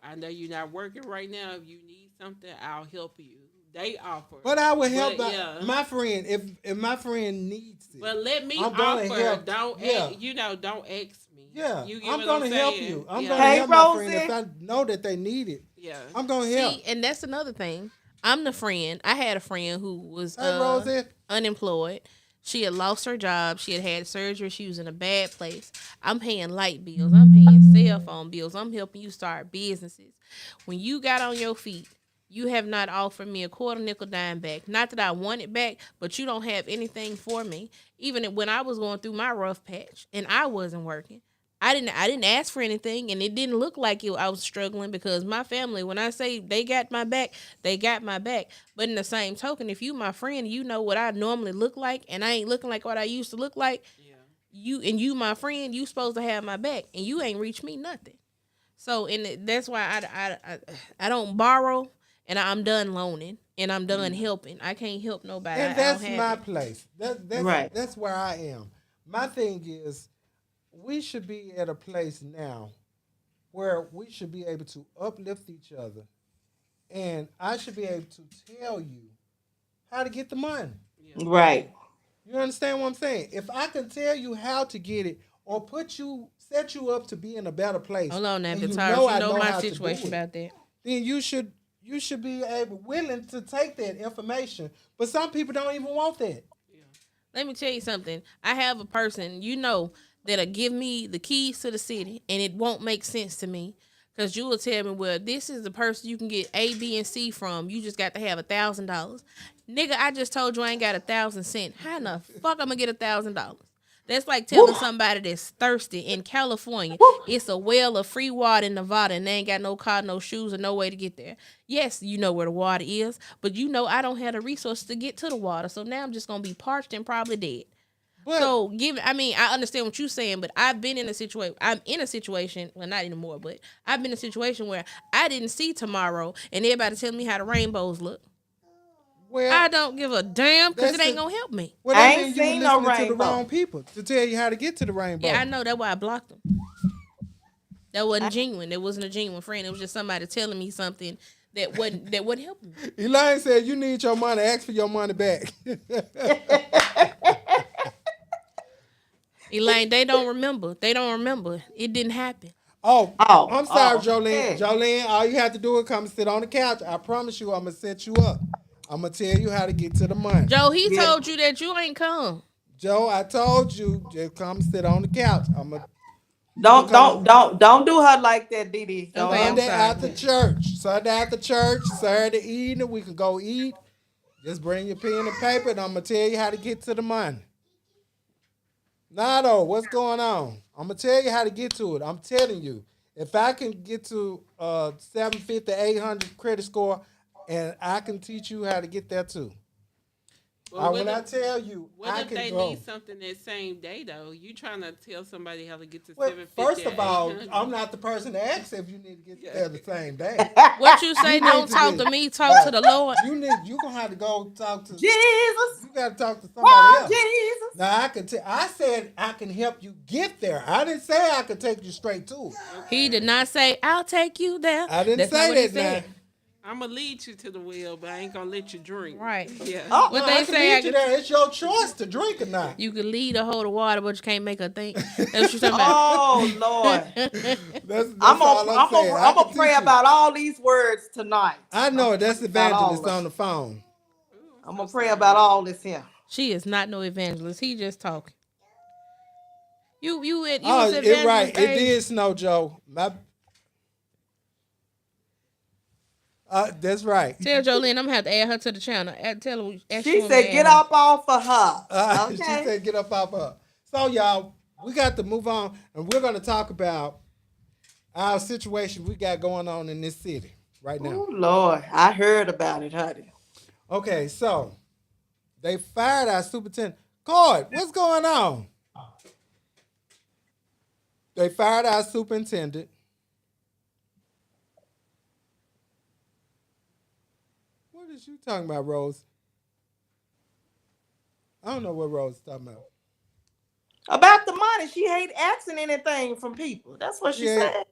I know you're not working right now. If you need something, I'll help you." They offer, But I would help But, my friend if my friend needs it. but let me I'm gonna offer. help. Don't Yeah. don't ask me. Yeah, You get I'm what gonna I'm help saying? you. I'm Yeah. gonna Hey, help my friend Rosie. if I know that they need it. Yeah. I'm gonna help. See, and that's another thing. I'm the friend. I had a friend who was Hey, Rosie. unemployed. She had lost her job. She had had surgery. She was in a bad place. I'm paying light bills. I'm paying cell phone bills. I'm helping you start businesses. When you got on your feet, you have not offered me a quarter nickel dime back. Not that I want it back, but you don't have anything for me. Even when I was going through my rough patch and I wasn't working, I didn't ask for anything, and it didn't look like I was struggling because my family, when I say they got my back, they got my back. But in the same token, if you my friend, you know what I normally look like, and I ain't looking like what I used to look like. Yeah. You my friend, you supposed to have my back, and you ain't reached me nothing. So that's why I don't borrow, and I'm done loaning, and I'm done helping. I can't help nobody. And I that's don't my have it. place. Right. That's where I am. My thing is, we should be at a place now where we should be able to uplift each other, and I should be able to tell you how to get the money. Yeah. Right. You understand what I'm saying? If I can tell you how to get it or set you up to be in a better place, Hold on now, and Guitars. I know my how to do situation it, about that. then you should be willing to take that information. But some people don't even want that. Let me tell you something. I have a person, that'll give me the keys to the city, and it won't make sense to me. Because you will tell me, well, this is the person you can get A, B, and C from. You just got to have $1,000. Nigga, I just told you I ain't got 1,000 cents. How in the fuck I'm going to get $1,000? That's like telling somebody that's thirsty in California. It's a well of free water in Nevada, and they ain't got no car, no shoes, or no way to get there. Yes, you know where the water is, but I don't have the resources to get to the water. So now I'm just going to be parched and probably dead. But I understand what you're saying, but I'm in a situation, well, not anymore, but I've been in a situation where I didn't see tomorrow, and everybody telling me how the rainbows look. well, I don't give a damn because it that's ain't the- going to help me. well, I that ain't means you were seen no listening to the rainbow. wrong people to tell you how to get to the rainbow. Yeah, I know. That's why I blocked them. That wasn't genuine. It wasn't a genuine friend. It was just somebody telling me something that wouldn't help me. Elaine said, "You need your money. Ask for your money back." Elaine, they don't remember. They don't remember. It didn't happen. Oh, Oh, I'm sorry, oh, Jolene. yeah. Jolene, all you have to do is come sit on the couch. I promise you, I'm gonna set you up. I'm gonna tell you how to get to the money. Joe, he Yeah. told you that you ain't come. Joe, I told you, just come sit on the couch. I'm gonna Don't do her like that, Didi. Don't Okay, I'm Sunday sorry. after church. Sunday after church, Saturday evening, we can go eat. Just bring your pen and paper, and I'm gonna tell you how to get to the money. Nado, what's going on? I'm gonna tell you how to get to it. I'm telling you, if I can get to 750, 800 credit score, and I can teach you how to get there too. Well, When I tell you, what I if can they go. need something that same day though? You trying to tell somebody how to get to Well, 750? first of all, 800? I'm not the person to ask if you need to get there the same day. What you say? You Don't need to talk get- to me. Talk to the Lord. You gonna have to go talk to. Jesus. You gotta talk to somebody Oh, else. Jesus. Now I said I can help you get there. I didn't say I could take you straight to it. He did not say, "I'll take you there." I didn't That's not say what he that. said. Now. I'm gonna lead you to the well, but I ain't gonna let you drink. Right. Yeah. Oh, What No, they I can say, lead you there. It's your choice to drink or not. you can lead a hold of water, but you can't make her think. That's what you're talking about. Oh, Lord. That's I'm all gonna I'm saying. I can pray teach you. about all these words tonight. I know that's evangelist all on the phone. I'm gonna pray about all this here. She is not no evangelist. He just talking. You Oh, was it evangelist. right. It age. did snow, Joe. That's right. Tell Jolene I'm gonna have to add her to the channel. Tell her. She said, "Get up off of her." She Okay. said, "Get up off her." So, y'all, we got to move on, and we're going to talk about our situation we got going on in this city right now. Oh Lord, I heard about it, honey. Okay, so they fired our superintendent. Cord, what's going on? They fired our superintendent. What is you talking about, Rose? I don't know what Rose is talking about. About the money, she hate asking anything from people. That's what she Yeah, said.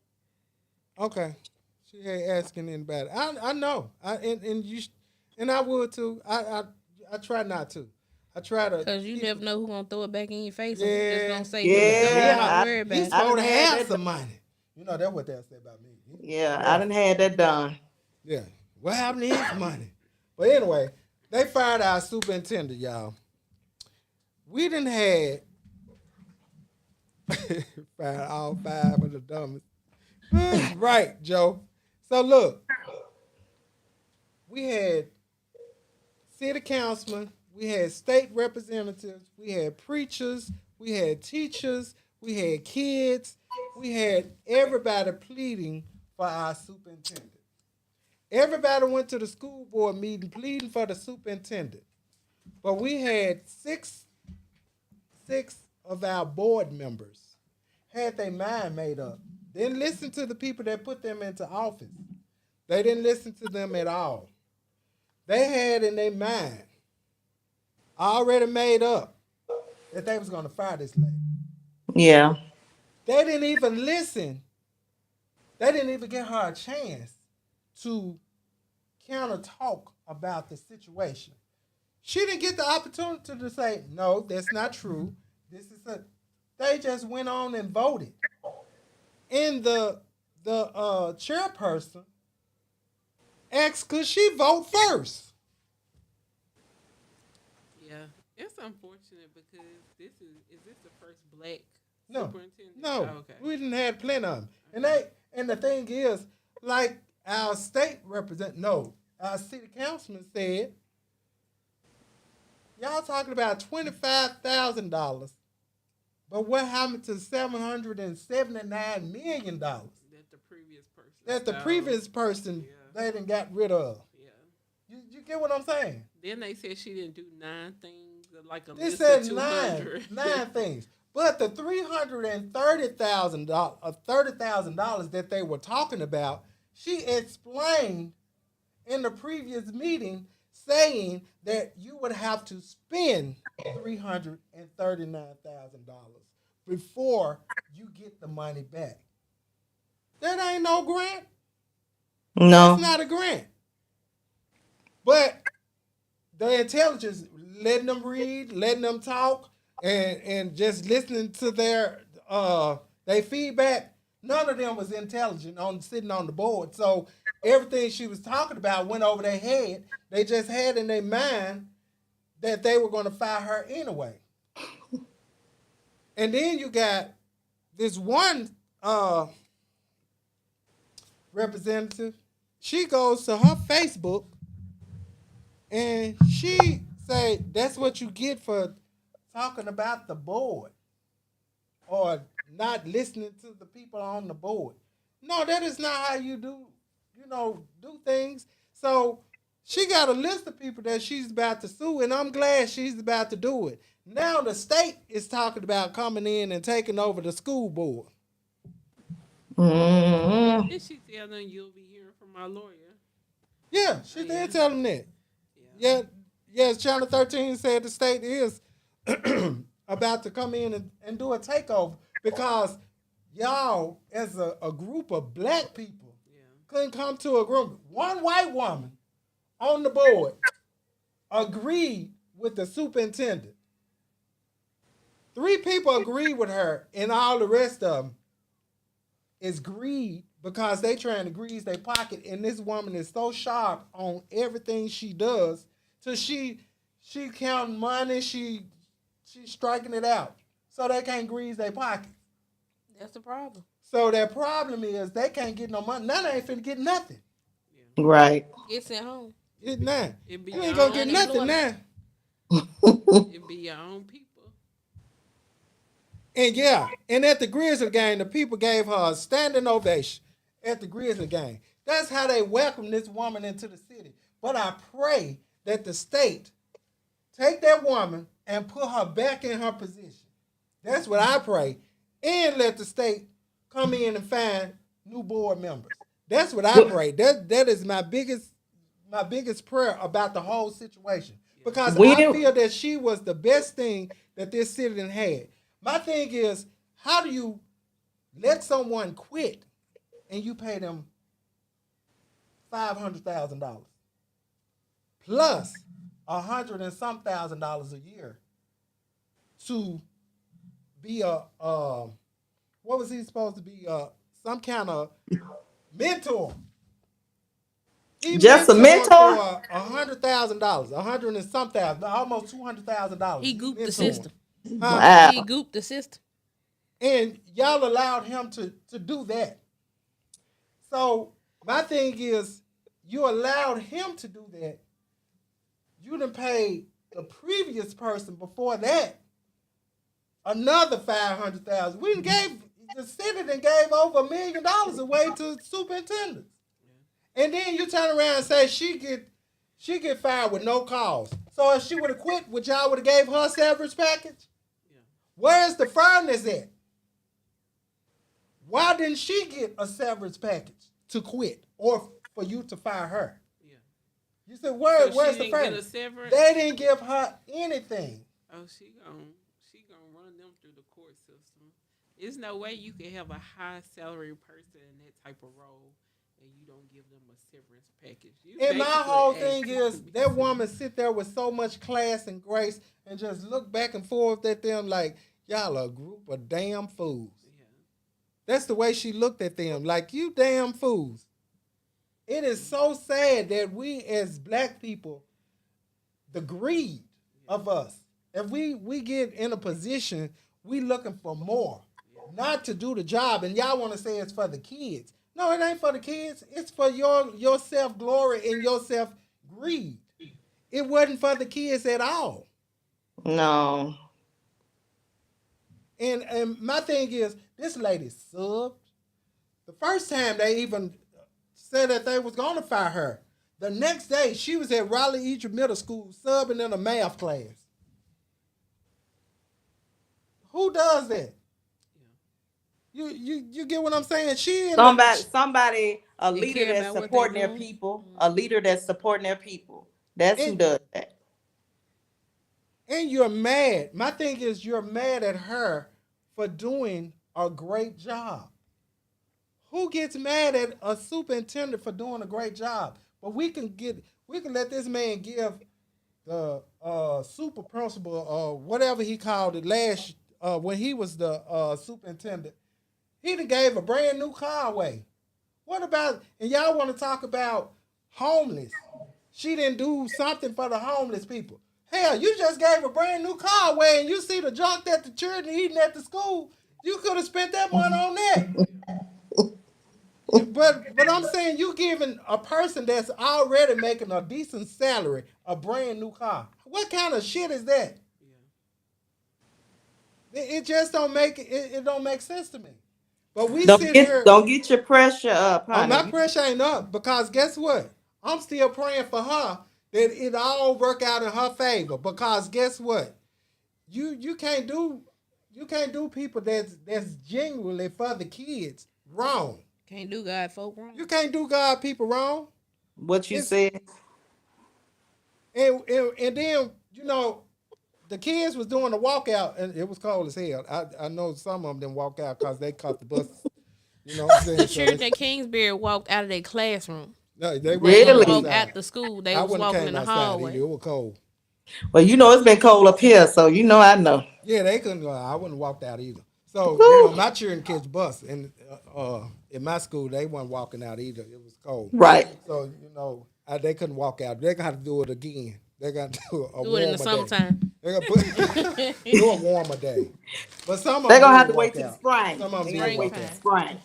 okay. She ain't asking anybody. I know. And I would too. I try not to. I try to Cause you keep never it. know who gonna throw it back in your face, and who just Yeah. gonna say, "Don't Yeah, even Yeah. worry about He's it." I supposed done to had have that. some money. You know that's what they'll say about me. Yeah, I Yeah. done had that done. Yeah. What happened to his money? But anyway, they fired our superintendent, y'all. We done had fired all five of the dumbest. Right, Joe. So look, we had city councilmen, we had state representatives, we had preachers, we had teachers, we had kids, we had everybody pleading for our superintendent. Everybody went to the school board meeting pleading for the superintendent. But we had six of our board members had their mind made up. Didn't listen to the people that put them into office. They didn't listen to them at all. They had in their mind already made up that they was gonna fire this lady. Yeah. They didn't even listen. They didn't even give her a chance to counter talk about the situation. She didn't get the opportunity to say, no, that's not true. This is a they just went on and voted. And the chairperson asked could she vote first? Yeah, it's unfortunate because is this the first black No. superintendent? No. Oh, okay. We didn't have plenty of them. And the thing is, like our state representative, no, our city councilman said, y'all talking about $25,000. But what happened to $779 million That the previous person. that the So, previous person yeah. they done got rid of? Yeah. You get what I'm saying? Then they said she didn't do 9 things, like a They list said of 200. nine things. But the $330,000 that they were talking about, she explained in the previous meeting saying that you would have to spend $339,000 before you get the money back. That ain't no grant. That's No. not a grant. But the intelligence, letting them read, letting them talk, and just listening to their feedback, none of them was intelligent on sitting on the board. So everything she was talking about went over their head. They just had in their mind that they were going to fire her anyway. And then you got this one representative. She goes to her Facebook and she say that's what you get for talking about the board or not listening to the people on the board. No, that is not how you do things. So she got a list of people that she's about to sue, and I'm glad she's about to do it. Now the state is talking about coming in and taking over the school board. Mm-hmm. Did she tell them you'll be hearing from my lawyer? Yeah, Oh, she yeah. did tell them that. Yeah. Yeah, yes, Channel 13 said the state is about to come in and do a takeover because y'all, as a group of black people, Yeah. couldn't come to a group. One white woman on the board agreed with the superintendent. 3 people agreed with her, and all the rest of them is greed because they trying to grease their pocket. And this woman is so sharp on everything she does, so she counting money, she's striking it out, so they can't grease their pocket. That's the problem. So their problem is they can't get no money. Now they ain't finna get nothing. Right. Get sent home. It now. It be You your ain't gonna own get Down in nothing Florida. now. It be your own people. And yeah, and at the Grizzly game, the people gave her a standing ovation at the Grizzly game. That's how they welcome this woman into the city. But I pray that the state take that woman and put her back in her position. That's what I pray. And let the state come in and find new board members. That's what I pray. That is my biggest prayer about the whole situation. Because I When feel that she was the best thing that this city done had. My thing is, how do you let someone quit and you pay them $500,000 plus $100 and some $1,000 a year to be a what was he supposed to be, some kind of mentor? He just a mentored mentor? for $100,000, $100 and some thousand, almost $200,000. He He gooped the mentored, system. huh? He Wow. gooped the system. And y'all allowed him to do that. So my thing is, you allowed him to do that. You done paid the previous person before that another $500,000. We done gave the city done gave over $1 million away to superintendents. And then you turn around and say she get fired with no cause. So if she would have quit, would y'all would have gave her a severance package? Yeah. Where's the fairness at? Why didn't she get a severance package to quit or for you to fire her? Yeah. You said, So where's she the didn't get a fairness? severance. They didn't give her anything. Oh, she gonna run them through the court system. There's no way you can have a high salary person in that type of role and you don't give them a severance package. You And my basically whole ask thing them is to be that severance. woman sit there with so much class and grace and just look back and forth at them like, y'all a group of damn fools. Yeah. That's the way she looked at them, like, you damn fools. It is so sad that we as black people, the greed of us, if we get in a position, we looking for more, not to do the job. And y'all want to say it's for the kids. No, it ain't for the kids. It's for your self glory and your self greed. It wasn't for the kids at all. No. And my thing is, this lady subbed. The first time they even said that they was gonna fire her, the next day she was at Raleigh Egypt Middle School subbing in a math class. Who does that? You get what I'm saying? She in the Somebody, a They leader care that's about what they supporting their doing. people, a leader that's supporting their people. That's who and, does that. and you're mad. My thing is, you're mad at her for doing a great job. Who gets mad at a superintendent for doing a great job? But we can let this man give the super principal or whatever he called it last when he was the superintendent. He done gave a brand new car away. What about, and y'all want to talk about homeless? She didn't do something for the homeless people. Hell, you just gave a brand new car away and you see the junk that the children eating at the school. You could have spent that money on that. But I'm saying you giving a person that's already making a decent salary a brand new car. What kind of shit is that? It just it don't make sense to me. But we Don't sit get here. don't get your pressure up, Oh, my honey. pressure ain't up because guess what? I'm still praying for her that it all work out in her favor. Because guess what? You can't do people that's genuinely for the kids wrong. Can't do God folk wrong. You can't do God people wrong. What you It's said. and then the kids was doing the walkout and it was cold as hell. I know some of them didn't walk out because they caught the bus. You know what I'm saying? The So children at Kingsbury walked out of their classroom. no, they They wouldn't come didn't Really? walk outside. out the school. They I was wouldn't have walking came in the outside either. hallway. It was cold. Well, it's been cold up here, so I know. Yeah, they couldn't go. I wouldn't have walked out either. So Woo. my children catch bus, and in my school they weren't walking out either. It was cold, Right. so they couldn't walk out. They got to do it again. They got to do a Do it in warmer the day. summertime. They got to do a warmer day. But some of They're them gonna have did to wait walk till the out. spring. Some of them They're gonna did wait walk till the out. Springtime. spring.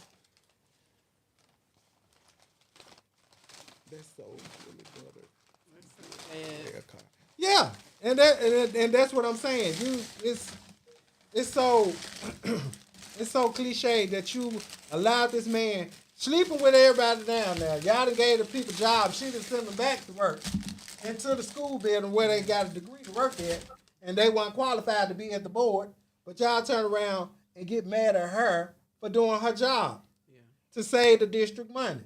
That's so really butter. That's so bad. Yeah, and that's what I'm saying. It's so it's so cliche that you allowed this man sleeping with everybody down there. Y'all done gave the people jobs. She done sent them back to work into the school building where they got a degree to work at, and they weren't qualified to be at the board. But y'all turn around and get mad at her for doing her job Yeah. to save the district money.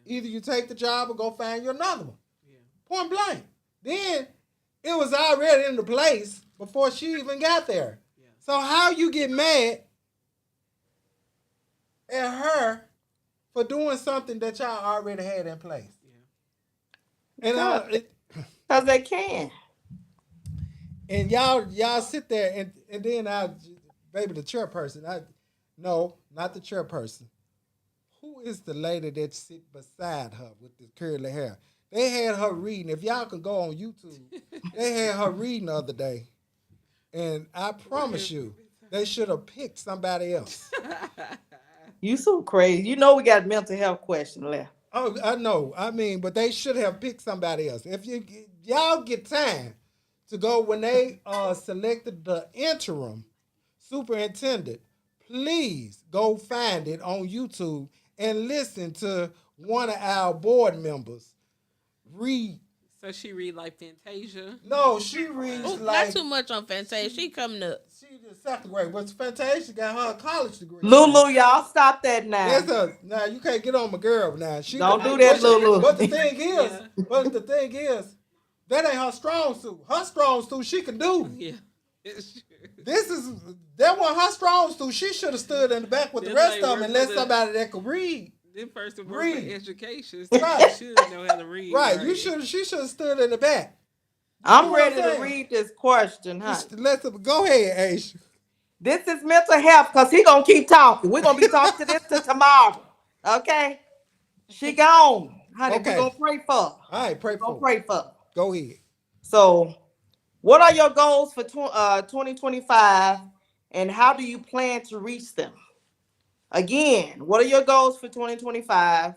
Yeah. Either you take the job or go find you another one. Yeah. Point blank. Then it was already in the place before she even got there. Yeah. So how you get mad at her for doing something that y'all already had in place? Yeah. And Because they can. and y'all sit there and then baby the chairperson. No, not the chairperson. Who is the lady that sit beside her with the curly hair? They had her reading. If y'all can go on YouTube, they had her reading the other day. And I promise you, they should have picked somebody else. You so crazy. You know we got a mental health question left. Oh, I know. I mean, but they should have picked somebody else. If y'all get time to go when they selected the interim superintendent, please go find it on YouTube and listen to one of our board members read. So she read like Fantasia. No, she reads Ooh, like not too much on Fantasia. She coming up. she in second grade. But Fantasia got her a college degree. Lulu, y'all stop that now. Now you can't get on my girl now. She Don't do that, Lulu. But the thing is, that ain't her strong suit. Her strong suit she can do. Yeah. It's true. That wasn't her strong suit. She should have stood in the back with the Then rest they of them work and let for the- somebody that could read. This person work Read. for education. Right. She should know how to read. Right. She should have stood in the back. I'm You know what ready I'm to saying? read this question, huh? Go ahead, Aisha. This is mental health because he gonna keep talking. We're gonna be talking to this till tomorrow. Okay? She gone. Honey, Okay. we're gonna pray for her. All right, pray We're gonna for pray for her. Go ahead. So, what are your goals for 2025 and how do you plan to reach them? Again, what are your goals for 2025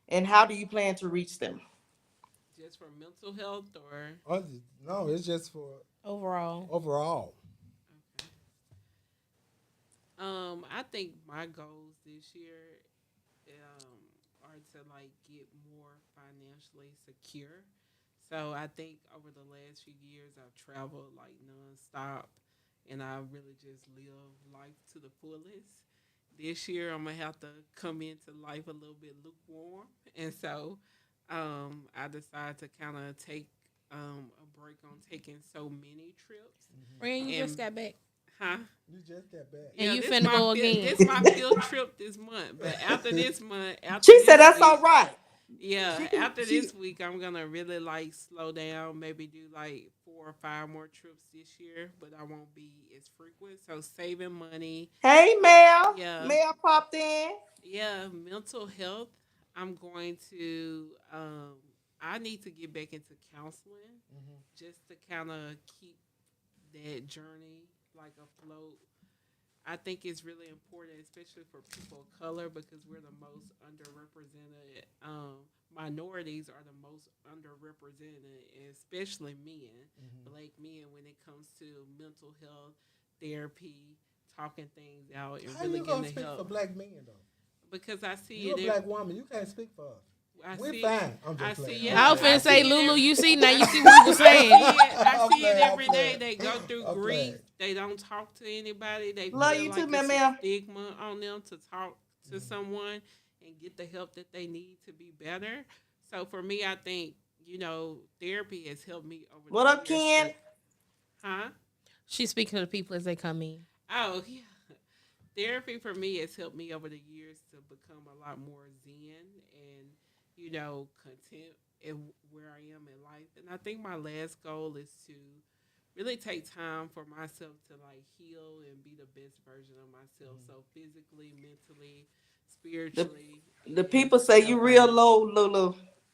and how do you plan to reach them? Just for mental health or No, it's just for Overall. overall. okay. I think my goals this year are to like get more financially secure. So I think over the last few years I've traveled like nonstop and I really just live life to the fullest. This year I'm gonna have to come into life a little bit lukewarm, and so I decided to kind of take a break on taking so many trips. Friend, you And- just got back. Huh? You just got back. And you this finna my go fifth- again. This my fifth trip this month, but after this month, She said that's all right. Yeah, She can- after she- this week, I'm gonna really like slow down. Maybe do like 4 or 5 more trips this year, but I won't be as frequent. So saving money. Hey, Mel. Yeah. Mel popped in. Yeah, mental health. I'm going to. I need to get back into counseling just to kind of keep that journey like afloat. I think it's really important, especially for people of color, because we're the most underrepresented. Minorities are the most underrepresented, especially men, black men, when it comes to mental health, therapy, talking things out, and How really you gonna getting the speak for help. black men though? Because I see You it. a black woman. You can't speak for us. I We're see, fine. I'm I just playing. see. I was I finna say, see it Lulu, every- you see now, you see what we were saying. I see I'm it every day. playing. They go through I'm grief. playing. They don't talk to anybody. They Love feel you like too, it's Mel. a stigma on them to talk to someone and get the help that they need to be better. So for me, I think therapy has helped me over. What the up, years Ken? Huh? She's speaking to the people as they come in. Oh yeah. Therapy for me has helped me over the years to become a lot more zen and content in where I am in life. And I think my last goal is to really take time for myself to like heal and be the best version of myself. So physically, mentally, spiritually. The and people say you real self-love. low, Lulu.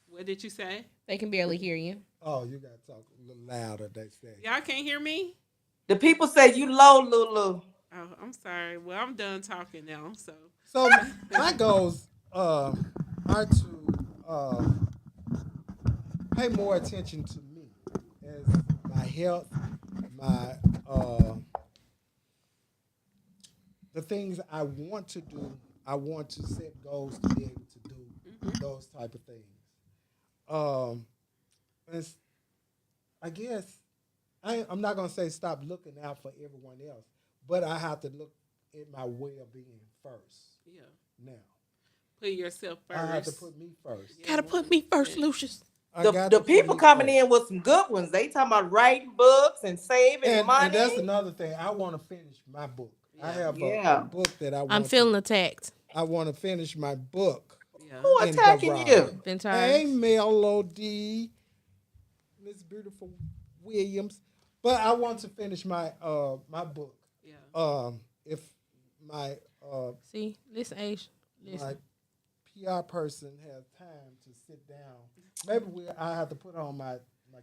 What did you say? They can barely hear you. Oh, you gotta talk a little louder. They say. Y'all can't hear me? The people say you low, Lulu. Oh, I'm sorry. Well, I'm done talking now. So So my goals are to pay more attention to me as my health, my the things I want to do. I want to set goals to be able to do those type of things. Um, it's, I guess I'm not gonna say stop looking out for everyone else, but I have to look at my well-being first. Yeah. Now Put yourself first. I have to put me first. Yeah. Gotta put me first, Lucius. I The, got the to put people me coming first. in with some good ones. They talking about writing books and saving And money. that's another thing. I want to finish my book. I Yeah. have a Yeah. book that I want. I'm feeling attacked. I want to finish my book Yeah. Who in attacking garage. you? Been Hey, tired. Melody, Miss Beautiful Williams. But I want to finish my book. Yeah. If my See, listen, Asia. my Listen. PR person has time to sit down, maybe I have to put on my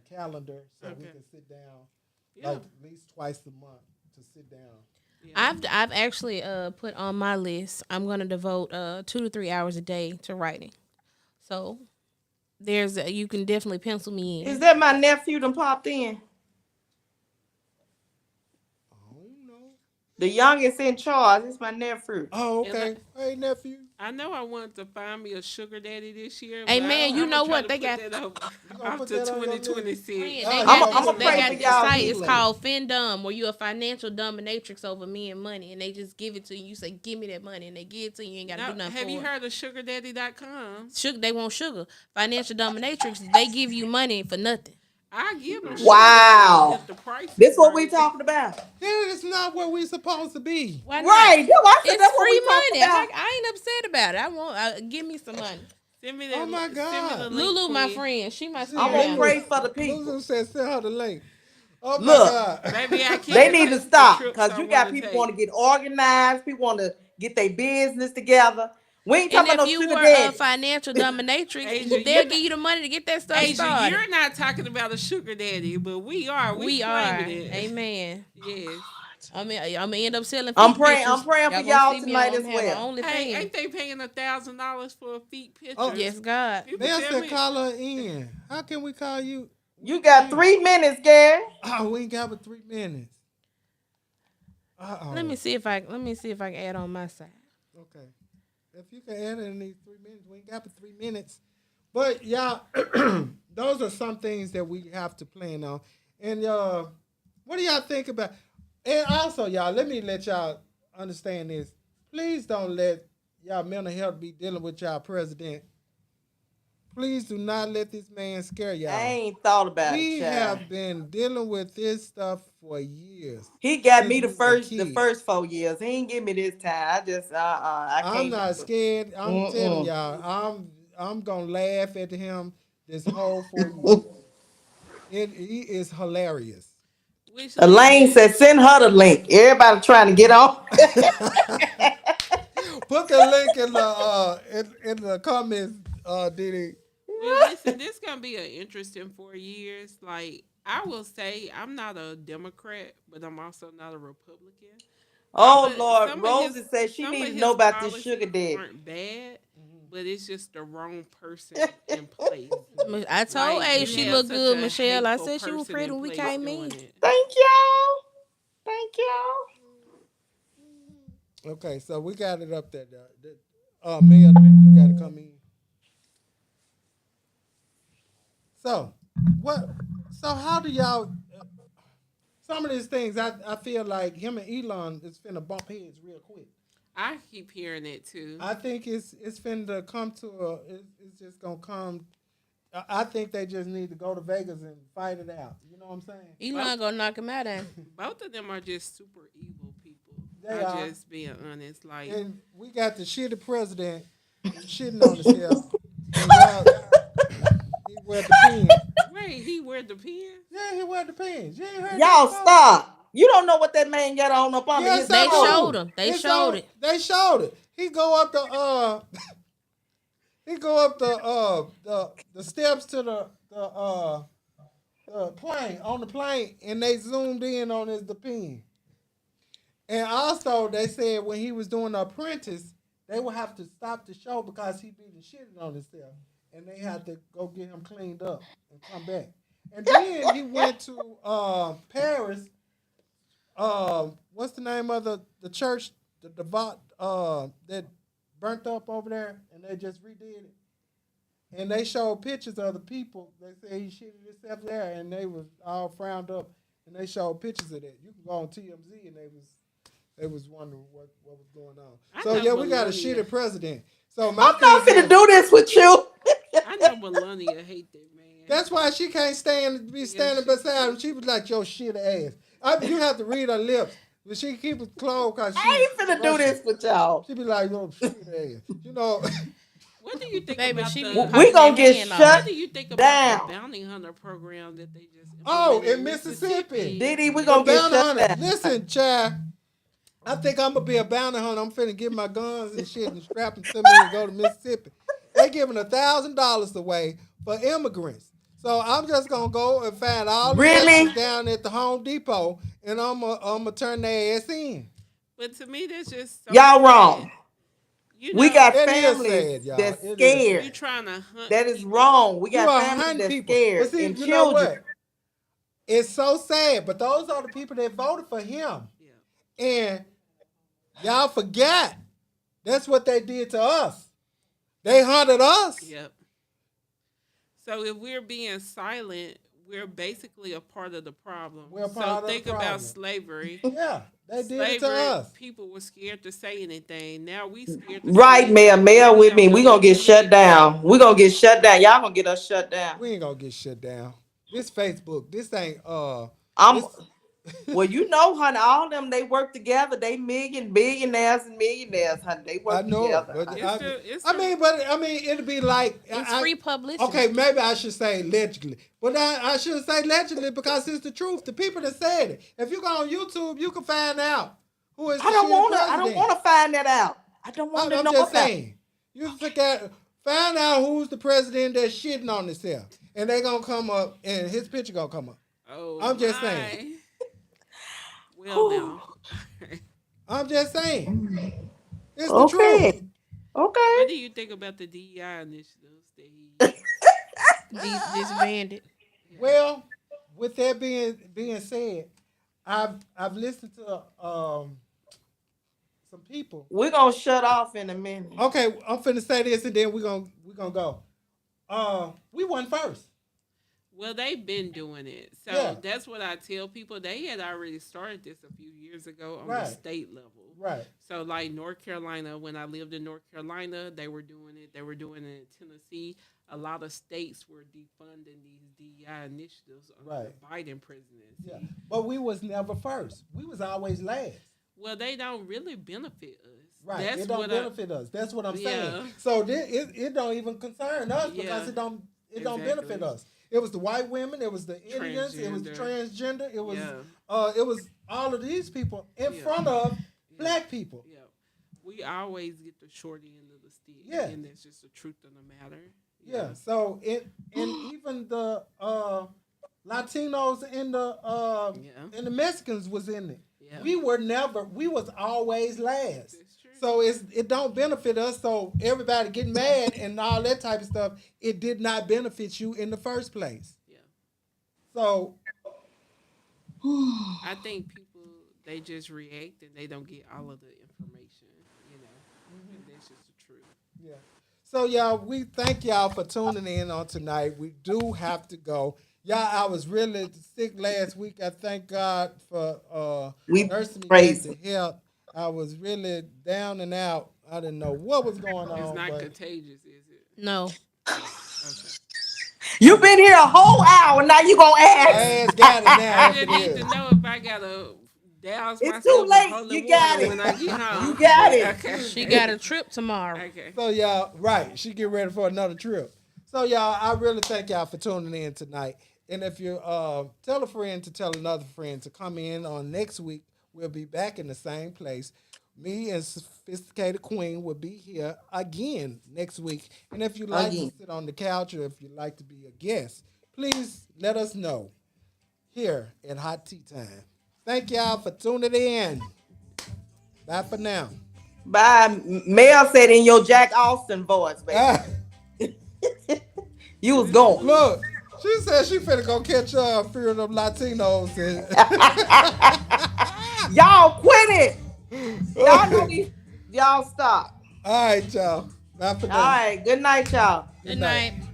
calendar so we Okay. can sit down Yeah. like at least twice a month to sit down. Yeah. I've actually put on my list. I'm gonna devote 2 to 3 hours a day to writing. So you can definitely pencil me Is in. that my nephew that popped in? Oh no. The youngest in charge. It's my nephew. Oh, And okay. Hey nephew. I know I wanted to find me a sugar daddy this year. Hey, but man, you I'm know gonna try what? to They put got- that gonna off put to that on your list? 2026. Friend, they I'm got I'ma this, pray they got for this y'all site. It's healing. called FinDumb, where you're a financial dominatrix over me and money, and they just give it to you. You say, "Give me that money," and they give it to you. You ain't got to Now, do nothing have for you it. heard of sugardaddy.com? Sugar, they want sugar. Financial dominatrix, they give you money for nothing. I give them Wow. if the price This is what we right. talking about. That is not where we supposed to be. Why not? Right. I said It's that's what free we talking money. about. I ain't upset about it. I want. Give me some money. Send me Oh that. my Send me the God. link, Lulu, my Queen. friend, she my I'm spirit gonna animal. pray for the people. Lulu said send her the link. Oh my Look, God. Maybe I they can need to take the stop trips because I you got want to people take. want to get organized. People want to get their business together. We ain't And talking if about no you sugar were a daddy. financial dominatrix, Asia, they'll give you the money to get that stuff Asia, started. you're not talking about a sugar daddy, but we are. We are. claiming it. Amen. Yes. I'm gonna end up selling I'm feet praying. pictures. I'm praying for Y'all gonna y'all see me tonight on as have well. my Hey, OnlyFans. ain't they paying $1,000 for a feet picture? Oh, Yes, God. People They tell said me. call her in. How can we call you? You got 3 minutes, Gary. Oh, we ain't got but 3 minutes. Let me see if I can add on my side. Okay. If you can add it in these 3 minutes, we ain't got but 3 minutes. But y'all, those are some things that we have to plan on. And what do y'all think about? And also, y'all, let me let y'all understand this. Please don't let y'all mental health be dealing with y'all president. Please do not let this man scare y'all. I ain't thought about We it, child. have been dealing with this stuff for years. He got Since me the we were the kids. first 4 years. He ain't give me this time. I just I I'm can't. not scared. I'm telling Mm-mm. y'all, I'm gonna laugh at him this whole 4 years. He is hilarious. Which Elaine link? said, "Send her the link." Everybody trying to get on. Put the link in the in the comments, Diddy. Well, listen, this gonna be an interesting 4 years. Like I will say, I'm not a Democrat, but I'm also not a Republican. Oh Lord, Rosie said she some need of to know his about this sugar policies daddy. aren't bad, but it's just the wrong person in place. I told Like A you she have looked such good, a Michelle. I hateful said she was person pretty in when we place came doing in. it. Thank y'all. Thank y'all. Okay, so we got it up there. Mel, you got to come in. So what? So how do y'all? Some of these things, I feel like him and Elon is finna bump heads real quick. I keep hearing it too. I think it's finna come to it's just gonna come. I think they just need to go to Vegas and fight it out. You know what I'm saying? Elon gonna knock him out. Both of them are just super evil people. They I'm are. just being honest. Like And we got the shitty president shitting on himself. And y'all, he wear the pin. wait, he wear the pen? Yeah, he wear the pins. You ain't heard that Y'all before? stop. You don't know what that man got on up under his Yes, I They do. clothes. showed him. They It's showed on- it. They showed it. He go up he go up the steps to the plane on the plane, and they zoomed in on his the pin. And also, they said when he was doing the apprentice, they would have to stop the show because he beat the shit on himself. and they had to go get him cleaned up and come back. And then he went to Paris. What's the name of the church, the devout that burnt up over there, and they just redid it. And they showed pictures of the people. They say he shit himself there, and they was all frowned up. And they showed pictures of that. You can go on TMZ, and they was wondering what was going on. I So know yeah, we got a Melania. shitty president. So my I'm not thing finna is, do this with you. I know Melania hate that man. that's why she can't be standing beside him. She was like your shit ass. You have to read her lips, but she keep it closed because she. I ain't finna do this with y'all. She be like your shit ass. You know. What do you think Baby, about she the? be We gonna that get hand off. shut What do you think about the down. bounty hunter program that they just Oh, implemented in Mississippi. Diddy, we The gonna get bounty shut hunter. down. Listen, child. I think I'm gonna be a bounty hunter. I'm finna get my guns and shit and strap them to me and go to Mississippi. They giving $1,000 away for immigrants. So I'm just gonna go and find all the Really? Mexicans down at the Home Depot, and I'm gonna turn their ass in. But to me, that's just so Y'all sad. wrong. You We know, got It is families sad, y'all. that's It is scared. you trying to hunt. That is people. wrong. We You got are families hunting that's people, scared but see, and you know children. what? It's so sad. But those are the people that voted for him, Yeah. and y'all forgot. That's what they did to us. They hunted us. Yep. So if we're being silent, we're basically a part of the problem. We're a So part of the think about problem. slavery. Yeah, they did it to Slavery, us. people were scared to say anything. Now we scared to say Right, Mayor. anything. Mayor We with don't me. know We gonna what get to shut say. down. We gonna get shut down. Y'all gonna get us shut down. We ain't gonna get shut down. This Facebook, this ain't I'm this well, you know, honey, all them they work together. They billionaires and millionaires, honey. They I work know it, together, but honey. I mean, it'd be like It's free publicity. okay, maybe I should say allegedly, but I shouldn't say allegedly because it's the truth. The people that said it. If you go on YouTube, you can find out who is the shitty I don't president. wanna find that out. I don't want to I'm know just about it. saying. You forget, find out who's the president that's shitting on himself, and they gonna come up, and his picture gonna come up. Oh, I'm just my. saying. Well, now. I'm just saying. It's the truth. Okay. Okay. What do you think about the DEI initiatives that Disbanded. Well, with that being said, I've listened to some people. We're gonna shut off in a minute. Okay, I'm finna say this and then we're gonna go. We won first. Well, they've been doing it. So Yeah. that's what I tell people. They had already started this a few years ago on Right. the state level. Right. So, like North Carolina, when I lived in North Carolina, they were doing it. They were doing it in Tennessee. A lot of states were defunding these DEI initiatives under the Biden presidency. Yeah. But we was never first. We was always last. Well, they don't really benefit us. Right. That's it don't what benefit us. That's what I'm saying. Yeah. So it don't even concern us because Yeah. it don't Exactly. benefit us. It was the white women, it was the Indians, it was the transgender, it was Yeah. it was all of these people in Yeah. front of black people. Yeah. We always get the short end of the stick. Yeah. And that's just the truth of the matter. Yeah. So and even the Latinos and the Mexicans was in it. Yeah. We was always last. That's true. So it don't benefit us. So everybody getting mad and all that type of stuff, it did not benefit you in the first place. Yeah. So I think people, they just react and they don't get all of the information, and that's just the truth. yeah. So y'all, we thank y'all for tuning in on tonight. We do have to go. Y'all, I was really sick last week. I thank God for We nursing me praise back to health. I was really down and out. I didn't know what was going on. It's not but contagious, is it? No. Okay. You've been here a whole hour. Now you gonna ask? ass got it now. I After just need this. to know if I gotta douse It's myself too with late. holy You got water it. when I get home. You got it. Okay. She got a trip tomorrow. Okay. So y'all, right? She get ready for another trip. So y'all, I really thank y'all for tuning in tonight. And if you tell a friend to tell another friend to come in on next week, we'll be back in the same place. Me and Sophisticated Queen will be here again next week. And if you like to sit on the couch or if you like to be a guest, please let us know here at Hot Tea Time. Thank y'all for tuning in. Bye for now. Bye. Mel said in your Jack Austin voice, baby. Ah. You was going. Look, she said she finna go catch a few of them Latinos. And Y'all quit it. Y'all know these. Y'all stop. all right, y'all. Not for All now. right. Good night, y'all. Good Good night. night.